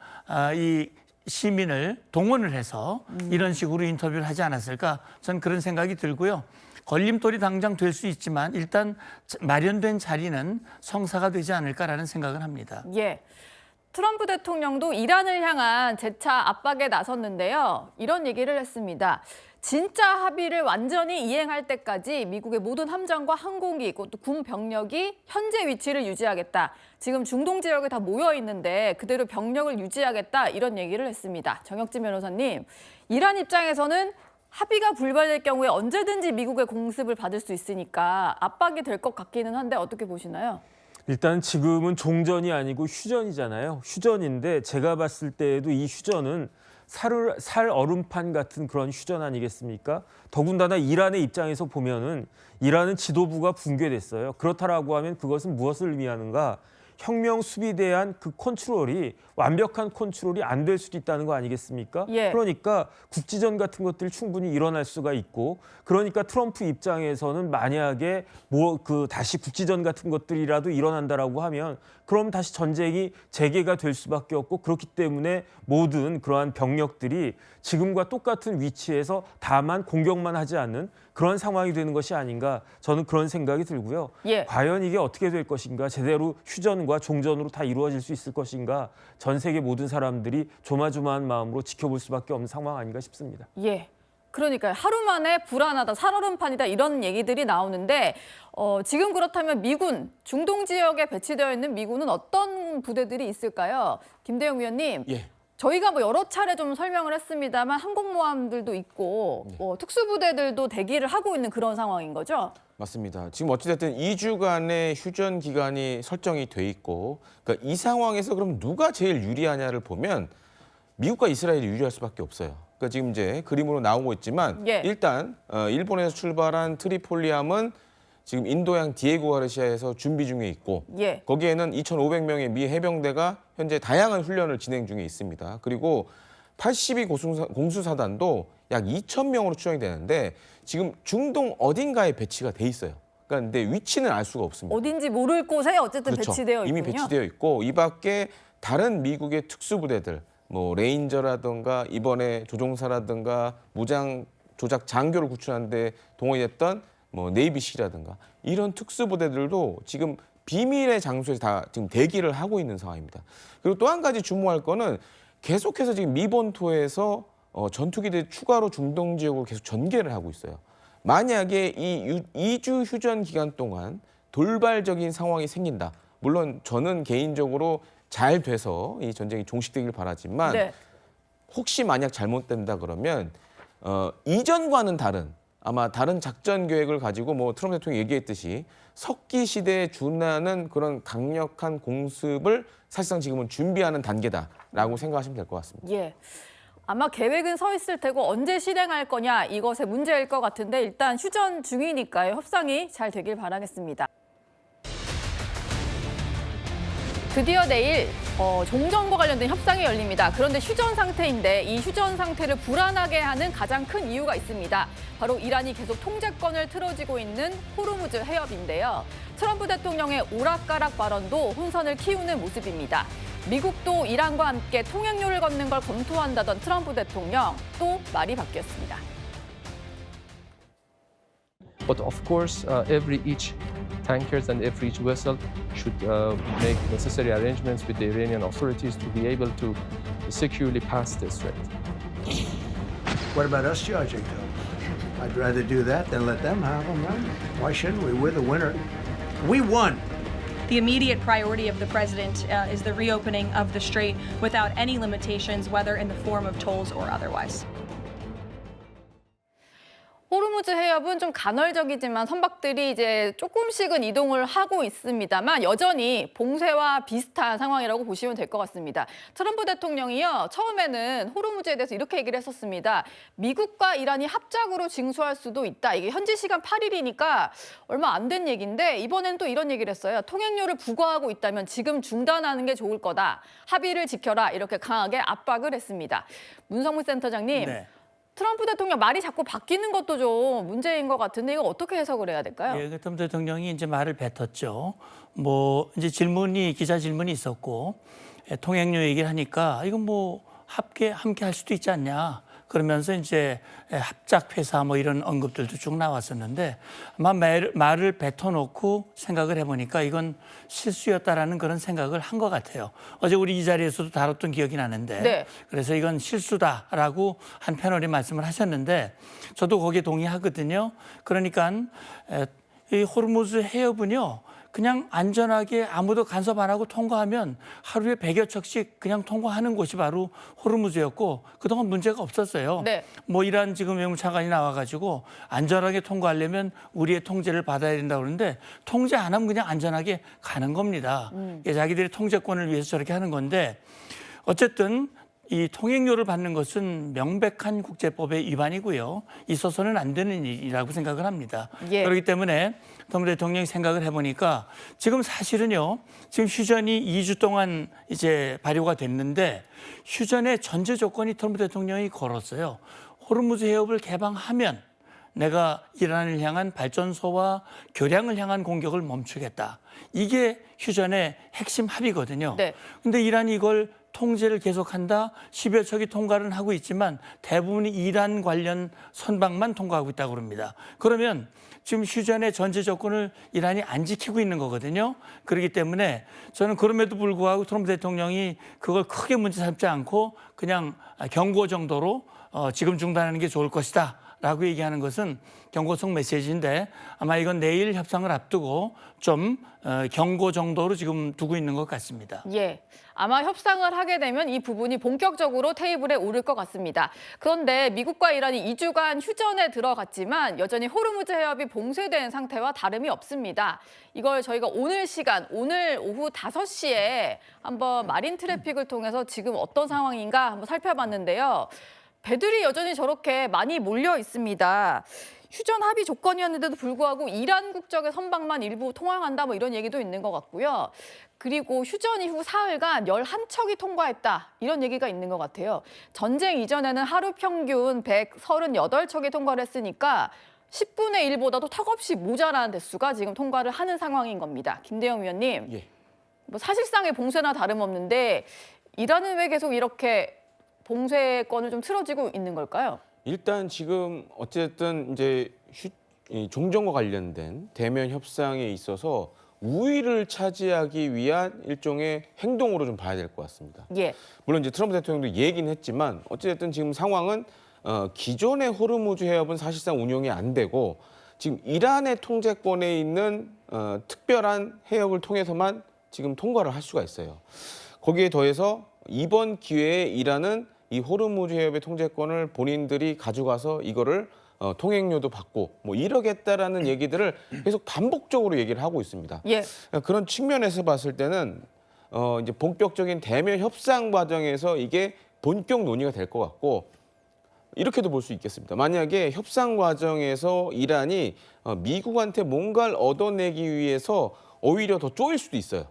이 시민을 동원을 해서 이런 식으로 인터뷰를 하지 않았을까 저는 그런 생각이 들고요. 걸림돌이 당장 될 수 있지만 일단 마련된 자리는 성사가 되지 않을까라는 생각을 합니다. 예. 트럼프 대통령도 이란을 향한 재차 압박에 나섰는데요. 이런 얘기를 했습니다. 진짜 합의를 완전히 이행할 때까지 미국의 모든 함정과 항공기, 또 군 병력이 현재 위치를 유지하겠다. 지금 중동 지역에 다 모여 있는데 그대로 병력을 유지하겠다. 이런 얘기를 했습니다. 정혁진 변호사님, 이란 입장에서는 합의가 불발될 경우에 언제든지 미국의 공습을 받을 수 있으니까 압박이 될 것 같기는 한데 어떻게 보시나요? 일단 지금은 종전이 아니고 휴전이잖아요. 휴전인데 제가 봤을 때에도 이 휴전은 살 얼음판 같은 그런 휴전 아니겠습니까? 더군다나 이란의 입장에서 보면은 이란은 지도부가 붕괴됐어요. 그렇다라고 하면 그것은 무엇을 의미하는가? 혁명 수비에 대한 그 컨트롤이 완벽한 컨트롤이 안 될 수도 있다는 거 아니겠습니까? 예. 그러니까 국지전 같은 것들이 충분히 일어날 수가 있고, 그러니까 트럼프 입장에서는 만약에 다시 국지전 같은 것들이라도 일어난다라고 하면 그럼 다시 전쟁이 재개가 될 수밖에 없고, 그렇기 때문에 모든 그러한 병력들이 지금과 똑같은 위치에서 다만 공격만 하지 않는 그런 상황이 되는 것이 아닌가, 저는 그런 생각이 들고요. 예. 과연 이게 어떻게 될 것인가, 제대로 휴전과 종전으로 다 이루어질 수 있을 것인가, 전 세계 모든 사람들이 조마조마한 마음으로 지켜볼 수밖에 없는 상황 아닌가 싶습니다. 예. 그러니까요. 하루 만에 불안하다, 살얼음판이다 이런 얘기들이 나오는데 지금 그렇다면 미군, 중동 지역에 배치되어 있는 미군은 어떤 부대들이 있을까요? 김대영 위원님. 예. 저희가 뭐 여러 차례 좀 설명을 했습니다만 항공모함들도 있고 특수부대들도 대기를 하고 있는 그런 상황인 거죠? 맞습니다. 지금 어찌됐든 2주간의 휴전 기간이 설정이 돼 있고, 그러니까 이 상황에서 그럼 누가 제일 유리하냐를 보면 미국과 이스라엘이 유리할 수밖에 없어요. 그러니까 지금 이제 그림으로 나오고 있지만 예. 일단 일본에서 출발한 트리폴리함은 지금 인도양 디에고 가르시아에서 준비 중에 있고 예. 거기에는 2,500명의 미 해병대가 현재 다양한 훈련을 진행 중에 있습니다. 그리고 82 공수사단도 약 2,000명으로 추정이 되는데 지금 중동 어딘가에 배치가 돼 있어요. 그러니까 근데 위치는 알 수가 없습니다. 어딘지 모를 곳에 어쨌든 그렇죠. 배치되어 있군요. 이미 배치되어 있고 이 밖에 다른 미국의 특수부대들, 뭐 레인저라든가 이번에 조종사라든가 무장 조작 장교를 구출하는 데 동원이 됐던 뭐 네이비실이라든가 이런 특수부대들도 지금 비밀의 장소에서 다 지금 대기를 하고 있는 상황입니다. 그리고 또 한 가지 주목할 거는 계속해서 지금 미 본토에서 전투기들이 추가로 중동 지역으로 계속 전개를 하고 있어요. 만약에 이 2주 휴전 기간 동안 돌발적인 상황이 생긴다. 물론 저는 개인적으로 잘 돼서 이 전쟁이 종식되길 바라지만 네. 혹시 만약 잘못된다 그러면 이전과는 아마 다른 작전 계획을 가지고 뭐 트럼프 대통령이 얘기했듯이 석기 시대에 준하는 그런 강력한 공습을 사실상 지금은 준비하는 단계다라고 생각하시면 될 것 같습니다. 예. 아마 계획은 서 있을 테고 언제 실행할 거냐 이것의 문제일 것 같은데 일단 휴전 중이니까요. 협상이 잘 되길 바라겠습니다. 드디어 내일 종전과 관련된 협상이 열립니다. 그런데 휴전 상태인데 이 휴전 상태를 불안하게 하는 가장 큰 이유가 있습니다. 바로 이란이 계속 통제권을 틀어쥐고 있는 호르무즈 해협인데요. 트럼프 대통령의 오락가락 발언도 혼선을 키우는 모습입니다. 미국도 이란과 함께 통행료를 걷는 걸 검토한다던 트럼프 대통령, 또 말이 바뀌었습니다. But of course, each tankers and each vessel should make necessary arrangements with the Iranian authorities to be able to securely pass the strait. What about us charging them? I'd rather do that than let them have them, right? Why shouldn't we? We're the winner. We won. The immediate priority of the president is the reopening of the strait without any limitations, whether in the form of tolls or otherwise. 호르무즈 해협은 좀 간헐적이지만 선박들이 이제 조금씩은 이동을 하고 있습니다만 여전히 봉쇄와 비슷한 상황이라고 보시면 될 것 같습니다. 트럼프 대통령이요, 처음에는 호르무즈에 대해서 이렇게 얘기를 했었습니다. 미국과 이란이 합작으로 징수할 수도 있다. 이게 현지 시간 8일이니까 얼마 안 된 얘기인데 이번엔 또 이런 얘기를 했어요. 통행료를 부과하고 있다면 지금 중단하는 게 좋을 거다. 합의를 지켜라. 이렇게 강하게 압박을 했습니다. 문성무 센터장님. 네. 트럼프 대통령 말이 자꾸 바뀌는 것도 좀 문제인 것 같은데 이거 어떻게 해석을 해야 될까요? 예, 트럼프 대통령이 이제 말을 뱉었죠. 이제 기자 질문이 있었고 통행료 얘기를 하니까 이건 함께 할 수도 있지 않냐. 그러면서 이제 합작 회사 뭐 이런 언급들도 쭉 나왔었는데 아마 말을 뱉어놓고 생각을 해보니까 이건 실수였다라는 그런 생각을 한 것 같아요. 어제 우리 이 자리에서도 다뤘던 기억이 나는데 네. 그래서 이건 실수다라고 한 패널이 말씀을 하셨는데 저도 거기에 동의하거든요. 그러니까 이 호르무즈 해협은요. 그냥 안전하게 아무도 간섭 안 하고 통과하면 하루에 100여 척씩 그냥 통과하는 곳이 바로 호르무즈였고 그동안 문제가 없었어요. 네. 뭐 이란 지금 외무차관이 나와가지고 안전하게 통과하려면 우리의 통제를 받아야 된다고 그러는데 통제 안 하면 그냥 안전하게 가는 겁니다. 자기들이 통제권을 위해서 저렇게 하는 건데 어쨌든 이 통행료를 받는 것은 명백한 국제법의 위반이고요. 있어서는 안 되는 일이라고 생각을 합니다. 예. 그렇기 때문에 트럼프 대통령이 생각을 해보니까 지금 사실은요. 지금 휴전이 2주 동안 이제 발효가 됐는데 휴전의 전제 조건이 트럼프 대통령이 걸었어요. 호르무즈 해협을 개방하면 내가 이란을 향한 발전소와 교량을 향한 공격을 멈추겠다. 이게 휴전의 핵심 합의거든요. 네. 근데 이란이 이걸 통제를 계속한다. 10여 척이 통과는 하고 있지만 대부분이 이란 관련 선박만 통과하고 있다고 합니다. 그러면 지금 휴전의 전제 조건을 이란이 안 지키고 있는 거거든요. 그렇기 때문에 저는 그럼에도 불구하고 트럼프 대통령이 그걸 크게 문제 삼지 않고 그냥 경고 정도로 지금 중단하는 게 좋을 것이다. 라고 얘기하는 것은 경고성 메시지인데 아마 이건 내일 협상을 앞두고 좀 경고 정도로 지금 두고 있는 것 같습니다. 예, 아마 협상을 하게 되면 이 부분이 본격적으로 테이블에 오를 것 같습니다. 그런데 미국과 이란이 2주간 휴전에 들어갔지만 여전히 호르무즈 해협이 봉쇄된 상태와 다름이 없습니다. 이걸 저희가 오늘 오후 5시에 한번 마린 트래픽을 통해서 지금 어떤 상황인가 한번 살펴봤는데요. 배들이 여전히 저렇게 많이 몰려 있습니다. 휴전 합의 조건이었는데도 불구하고 이란 국적의 선박만 일부 통항한다 뭐 이런 얘기도 있는 것 같고요. 그리고 휴전 이후 사흘간 11척이 통과했다 이런 얘기가 있는 것 같아요. 전쟁 이전에는 하루 평균 138척이 통과를 했으니까 10분의 1보다도 턱없이 모자란 대수가 지금 통과를 하는 상황인 겁니다. 김대영 위원님, 예. 뭐 사실상의 봉쇄나 다름없는데 이란은 왜 계속 이렇게 봉쇄권을 좀 틀어지고 있는 걸까요? 일단 지금 어쨌든 이제 이 종전과 관련된 대면 협상에 있어서 우위를 차지하기 위한 일종의 행동으로 좀 봐야 될 것 같습니다. 예. 물론 이제 트럼프 대통령도 얘기는 했지만 어쨌든 지금 상황은 기존의 호르무즈 해협은 사실상 운용이 안 되고 지금 이란의 통제권에 있는 특별한 해역을 통해서만 지금 통과를 할 수가 있어요. 거기에 더해서 이번 기회에 이란은 이 호르무즈 해협의 통제권을 본인들이 가져가서 이거를 통행료도 받고 뭐 이러겠다라는 얘기들을 계속 반복적으로 얘기를 하고 있습니다. 예. 그런 측면에서 봤을 때는 이제 본격적인 대면 협상 과정에서 이게 본격 논의가 될 것 같고 이렇게도 볼 수 있겠습니다. 만약에 협상 과정에서 이란이 미국한테 뭔가를 얻어내기 위해서 오히려 더 쪼일 수도 있어요.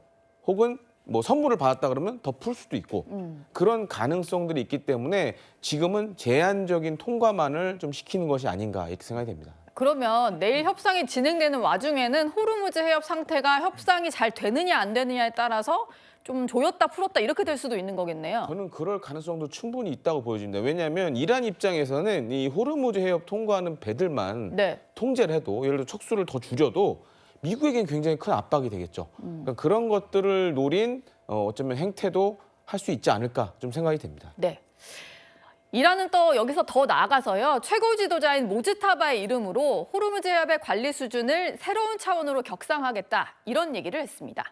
혹은 뭐 선물을 받았다 그러면 더 풀 수도 있고 그런 가능성들이 있기 때문에 지금은 제한적인 통과만을 좀 시키는 것이 아닌가 이렇게 생각이 됩니다. 그러면 내일 협상이 진행되는 와중에는 호르무즈 해협 상태가 협상이 잘 되느냐 안 되느냐에 따라서 좀 조였다 풀었다 이렇게 될 수도 있는 거겠네요. 저는 그럴 가능성도 충분히 있다고 보여집니다. 왜냐하면 이란 입장에서는 이 호르무즈 해협 통과하는 배들만 네. 통제를 해도 예를 들어 척수를 더 줄여도 미국에겐 굉장히 큰 압박이 되겠죠. 그러니까 그런 것들을 노린 어쩌면 행태도 할 수 있지 않을까 좀 생각이 됩니다. 네. 이란은 또 여기서 더 나아가서요. 최고 지도자인 모즈타바의 이름으로 호르무즈 해협의 관리 수준을 새로운 차원으로 격상하겠다 이런 얘기를 했습니다.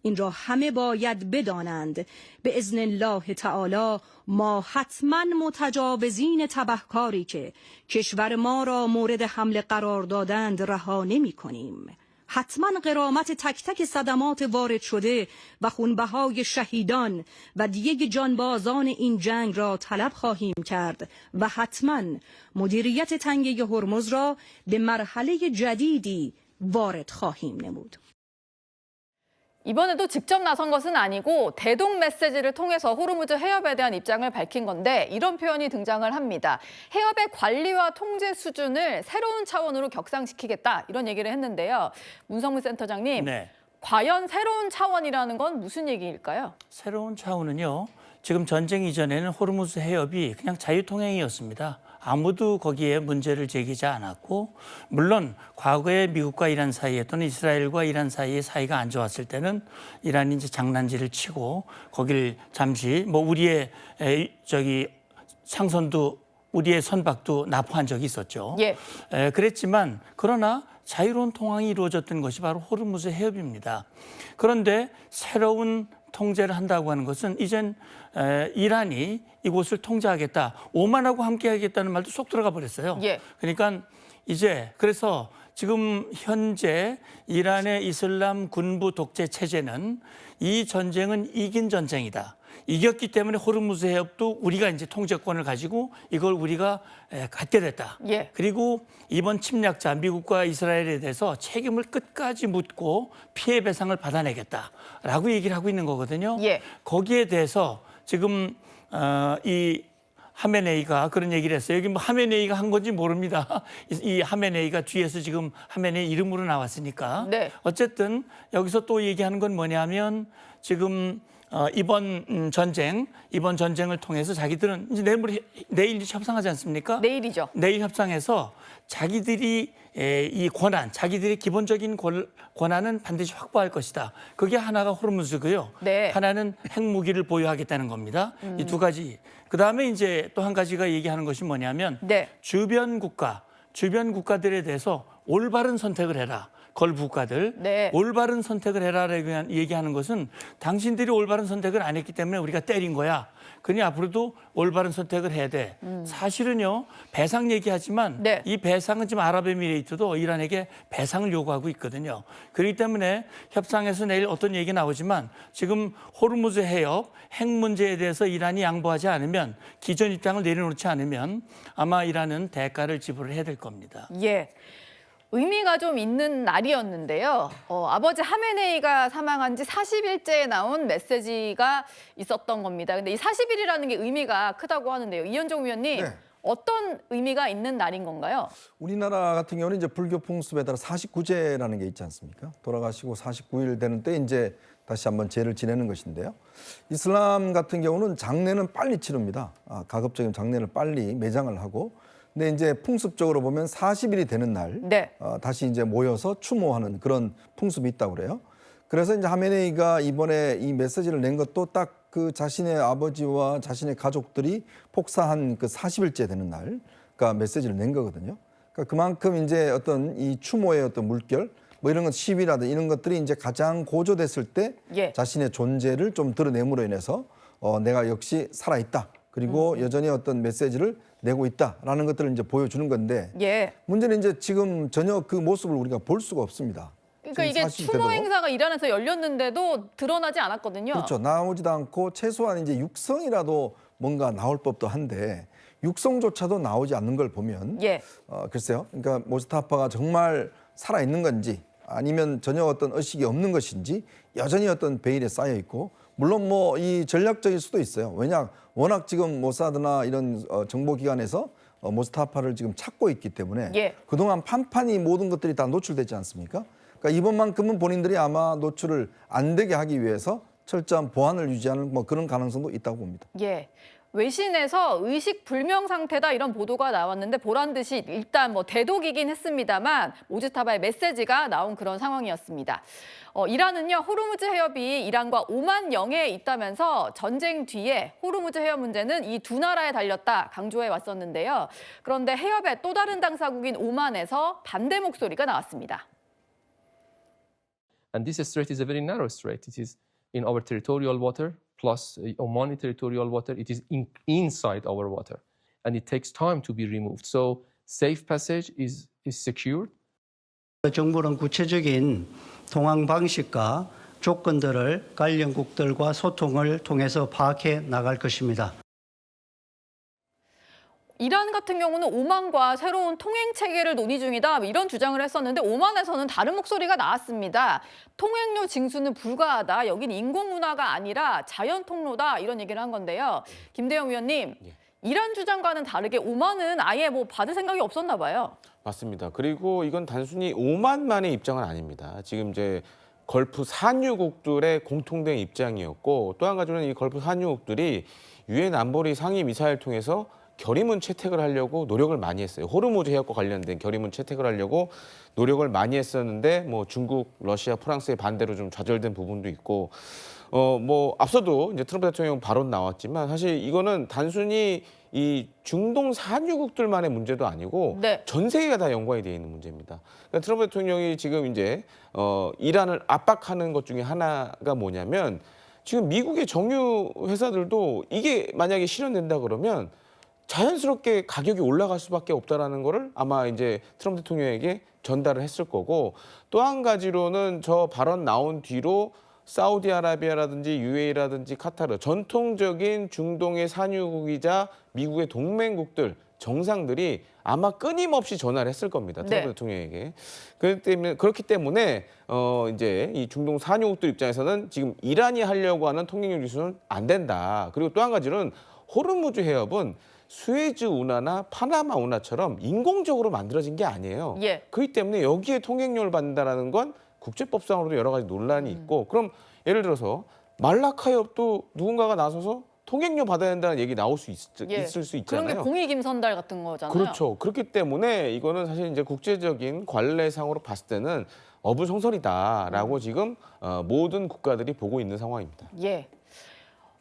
این را همه باید بدانند به اذن الله تعالی ما حتما متجاوزین تبهکاری که کشور ما را مورد حمله قرار دادند رها نمی کنیم. حتما غرامت تک تک صدمات وارد شده و خونبهای شهیدان و دیگ جانبازان این جنگ را طلب خواهیم کرد و حتما مدیریت تنگه هرمز را به مرحله جدیدی وارد خواهیم نمود. 이번에도 직접 나선 것은 아니고 대동 메시지를 통해서 호르무즈 해협에 대한 입장을 밝힌 건데 이런 표현이 등장을 합니다. 해협의 관리와 통제 수준을 새로운 차원으로 격상시키겠다 이런 얘기를 했는데요. 문성무 센터장님, 네. 과연 새로운 차원이라는 건 무슨 얘기일까요? 새로운 차원은요. 지금 전쟁 이전에는 호르무즈 해협이 그냥 자유통행이었습니다. 아무도 거기에 문제를 제기하지 않았고, 물론 과거에 미국과 이란 사이에 또는 이스라엘과 이란 사이에 사이가 안 좋았을 때는 이란이 이제 장난질을 치고 거길 잠시 뭐 우리의 상선도 우리의 선박도 납포한 적이 있었죠. 예. 그랬지만 그러나 자유로운 통항이 이루어졌던 것이 바로 호르무즈 해협입니다. 그런데 새로운 통제를 한다고 하는 것은 이젠 이란이 이곳을 통제하겠다, 오만하고 함께하겠다는 말도 쏙 들어가 버렸어요. 예. 그러니까 이제 그래서 지금 현재 이란의 이슬람 군부 독재 체제는 이 전쟁은 이긴 전쟁이다. 이겼기 때문에 호르무즈 해협도 우리가 이제 통제권을 가지고 이걸 우리가 갖게 됐다. 예. 그리고 이번 침략자 미국과 이스라엘에 대해서 책임을 끝까지 묻고 피해 배상을 받아내겠다라고 얘기를 하고 있는 거거든요. 예. 거기에 대해서 지금 이 하메네이가 그런 얘기를 했어요. 여기 뭐 하메네이가 한 건지 모릅니다. 이 하메네이가 뒤에서 지금 하메네이 이름으로 나왔으니까. 네. 어쨌든 여기서 또 얘기하는 건 뭐냐면 지금 이번 전쟁을 통해서 자기들은 이제 내일 협상하지 않습니까? 내일이죠. 내일 협상해서 자기들이 이 권한, 자기들의 기본적인 권한은 반드시 확보할 것이다. 그게 하나가 호르무즈고요. 네. 하나는 핵무기를 보유하겠다는 겁니다. 이 두 가지. 그다음에 이제 또 한 가지가 얘기하는 것이 뭐냐면 네. 주변 국가들에 대해서 올바른 선택을 해라. 걸프 국가들. 네. 올바른 선택을 해라라고 얘기하는 것은 당신들이 올바른 선택을 안 했기 때문에 우리가 때린 거야. 그러니 앞으로도 올바른 선택을 해야 돼. 사실은요, 배상 얘기하지만 네. 이 배상은 지금 아랍에미레이트도 이란에게 배상을 요구하고 있거든요. 그렇기 때문에 협상에서 내일 어떤 얘기 나오지만 지금 호르무즈 해협 핵 문제에 대해서 이란이 양보하지 않으면, 기존 입장을 내려놓지 않으면 아마 이란은 대가를 지불을 해야 될 겁니다. 예. 의미가 좀 있는 날이었는데요. 아버지 하메네이가 사망한 지 40일째에 나온 메시지가 있었던 겁니다. 근데 이 40일이라는 게 의미가 크다고 하는데요. 이현종 위원님, 네. 어떤 의미가 있는 날인 건가요? 우리나라 같은 경우는 이제 불교 풍습에 따라 49제라는 게 있지 않습니까? 돌아가시고 49일 되는 때 이제 다시 한번 제를 지내는 것인데요. 이슬람 같은 경우는 장례는 빨리 치릅니다. 가급적이면 장례를 빨리 매장을 하고, 근데 이제 풍습적으로 보면 40일이 되는 날 네. 다시 이제 모여서 추모하는 그런 풍습이 있다고 그래요. 그래서 이제 하메네이가 이번에 이 메시지를 낸 것도 딱 그 자신의 아버지와 자신의 가족들이 폭사한 그 40일째 되는 날, 그러니까 메시지를 낸 거거든요. 그러니까 그만큼 이제 어떤 이 추모의 어떤 물결, 뭐 이런 것 시위라든 이런 것들이 이제 가장 고조됐을 때 예. 자신의 존재를 좀 드러냄으로 인해서 내가 역시 살아있다. 그리고 여전히 어떤 메시지를 내고 있다라는 것들을 이제 보여주는 건데, 예. 문제는 이제 지금 전혀 그 모습을 우리가 볼 수가 없습니다. 그러니까 이게 추모 행사가 이란에서 열렸는데도 드러나지 않았거든요. 그렇죠. 나오지도 않고 최소한 이제 육성이라도 뭔가 나올 법도 한데 육성조차도 나오지 않는 걸 보면 예. 글쎄요. 그러니까 모스타파가 정말 살아 있는 건지 아니면 전혀 어떤 의식이 없는 것인지 여전히 어떤 베일에 쌓여 있고, 물론 뭐 이 전략적일 수도 있어요. 왜냐 워낙 지금 모사드나 이런 정보기관에서 모스타파를 지금 찾고 있기 때문에 예. 그동안 판판이 모든 것들이 다 노출되지 않습니까? 그러니까 이번만큼은 본인들이 아마 노출을 안 되게 하기 위해서 철저한 보안을 유지하는 뭐 그런 가능성도 있다고 봅니다. 예. 외신에서 의식 불명 상태다 이런 보도가 나왔는데 보란 듯이 일단 뭐 대독이긴 했습니다만 모즈타바의 메시지가 나온 그런 상황이었습니다. 이란은요, 호르무즈 해협이 이란과 오만 영해에 있다면서 전쟁 뒤에 호르무즈 해협 문제는 이 두 나라에 달렸다 강조해 왔었는데요. 그런데 해협의 또 다른 당사국인 오만에서 반대 목소리가 나왔습니다. And this strait is a very narrow strait. It is in our territorial water, plus Omani territorial water. It is inside our water, and it takes time to be removed. So safe passage is secured. 정부는 구체적인 통항 방식과 조건들을 관련국들과 소통을 통해서 파악해 나갈 것입니다. 이란 같은 경우는 오만과 새로운 통행 체계를 논의 중이다 이런 주장을 했었는데 오만에서는 다른 목소리가 나왔습니다. 통행료 징수는 불가하다. 여긴 인공문화가 아니라 자연 통로다 이런 얘기를 한 건데요. 김대영 위원님, 이란 주장과는 다르게 오만은 아예 뭐 받을 생각이 없었나 봐요. 맞습니다. 그리고 이건 단순히 오만만의 입장은 아닙니다. 지금 이제 걸프 산유국들의 공통된 입장이었고 또 한 가지는 이 걸프 산유국들이 유엔 안보리 상임 이사회를 통해서 결의문 채택을 하려고 노력을 많이 했어요. 호르무즈 해역과 관련된 결의문 채택을 하려고 노력을 많이 했었는데 뭐 중국, 러시아, 프랑스의 반대로 좀 좌절된 부분도 있고 뭐 앞서도 이제 트럼프 대통령 발언 나왔지만 사실 이거는 단순히 이 중동 산유국들만의 문제도 아니고 네. 전 세계가 다 연관이 되어 있는 문제입니다. 그러니까 트럼프 대통령이 지금 이제 이란을 압박하는 것 중에 하나가 뭐냐면 지금 미국의 정유 회사들도 이게 만약에 실현된다 그러면 자연스럽게 가격이 올라갈 수밖에 없다라는 거를 아마 이제 트럼프 대통령에게 전달을 했을 거고 또 한 가지로는 저 발언 나온 뒤로 사우디아라비아라든지 UAE라든지 카타르 전통적인 중동의 산유국이자 미국의 동맹국들 정상들이 아마 끊임없이 전화를 했을 겁니다. 트럼프 네. 대통령에게. 그렇기 때문에 이제 이 중동 산유국들 입장에서는 지금 이란이 하려고 하는 통행료 기술은 안 된다. 그리고 또 한 가지는 호르무즈 해협은 수에즈 운하나 파나마 운하처럼 인공적으로 만들어진 게 아니에요. 예. 그렇기 때문에 여기에 통행료를 받는다라는 건 국제법상으로도 여러 가지 논란이 있고 그럼 예를 들어서 말라카 해협도 누군가가 나서서 통행료 받아야 된다는 얘기 나올 수 있을 수 있잖아요. 그런 게 공익임선달 같은 거잖아요. 그렇죠. 그렇기 때문에 이거는 사실 이제 국제적인 관례상으로 봤을 때는 어불성설이다라고 지금 모든 국가들이 보고 있는 상황입니다. 예.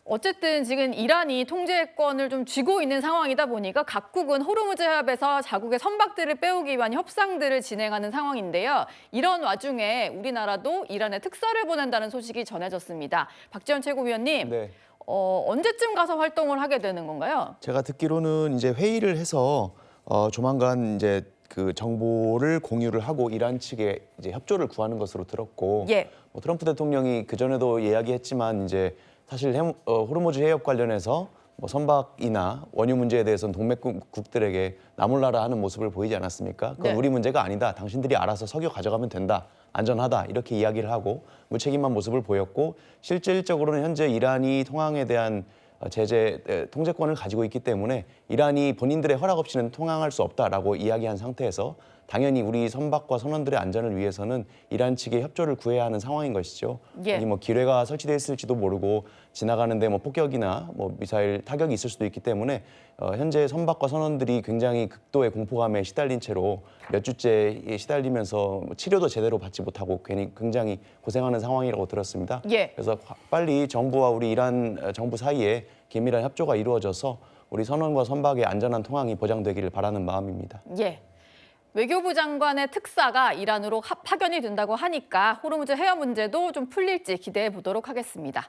어쨌든 지금 이란이 통제권을 좀 쥐고 있는 상황이다 보니까 각국은 호르무즈 해협에서 자국의 선박들을 빼오기 위한 협상들을 진행하는 상황인데요. 이런 와중에 우리나라도 이란에 특사를 보낸다는 소식이 전해졌습니다. 박지원 최고위원님, 네. 언제쯤 가서 활동을 하게 되는 건가요? 제가 듣기로는 이제 회의를 해서 조만간 이제 그 정보를 공유를 하고 이란 측에 이제 협조를 구하는 것으로 들었고, 예. 뭐 트럼프 대통령이 그 전에도 이야기했지만 이제 사실 호르무즈 해협 관련해서 뭐 선박이나 원유 문제에 대해서는 동맹국들에게 나몰라라 하는 모습을 보이지 않았습니까? 그건 네. 우리 문제가 아니다. 당신들이 알아서 석유 가져가면 된다. 안전하다. 이렇게 이야기를 하고 무책임한 모습을 보였고 실질적으로는 현재 이란이 통항에 대한 제재 통제권을 가지고 있기 때문에 이란이 본인들의 허락 없이는 통항할 수 없다라고 이야기한 상태에서 당연히 우리 선박과 선원들의 안전을 위해서는 이란 측의 협조를 구해야 하는 상황인 것이죠. 예. 여기 뭐 기뢰가 설치돼 있을지도 모르고 지나가는데 뭐 폭격이나 뭐 미사일 타격이 있을 수도 있기 때문에 현재 선박과 선원들이 굉장히 극도의 공포감에 시달린 채로 몇 주째 시달리면서 치료도 제대로 받지 못하고 괜히 굉장히 고생하는 상황이라고 들었습니다. 예. 그래서 빨리 정부와 우리 이란 정부 사이에 긴밀한 협조가 이루어져서 우리 선원과 선박의 안전한 통항이 보장되기를 바라는 마음입니다. 예. 외교부 장관의 특사가 이란으로 파견이 된다고 하니까 호르무즈 해협 문제도 좀 풀릴지 기대해 보도록 하겠습니다.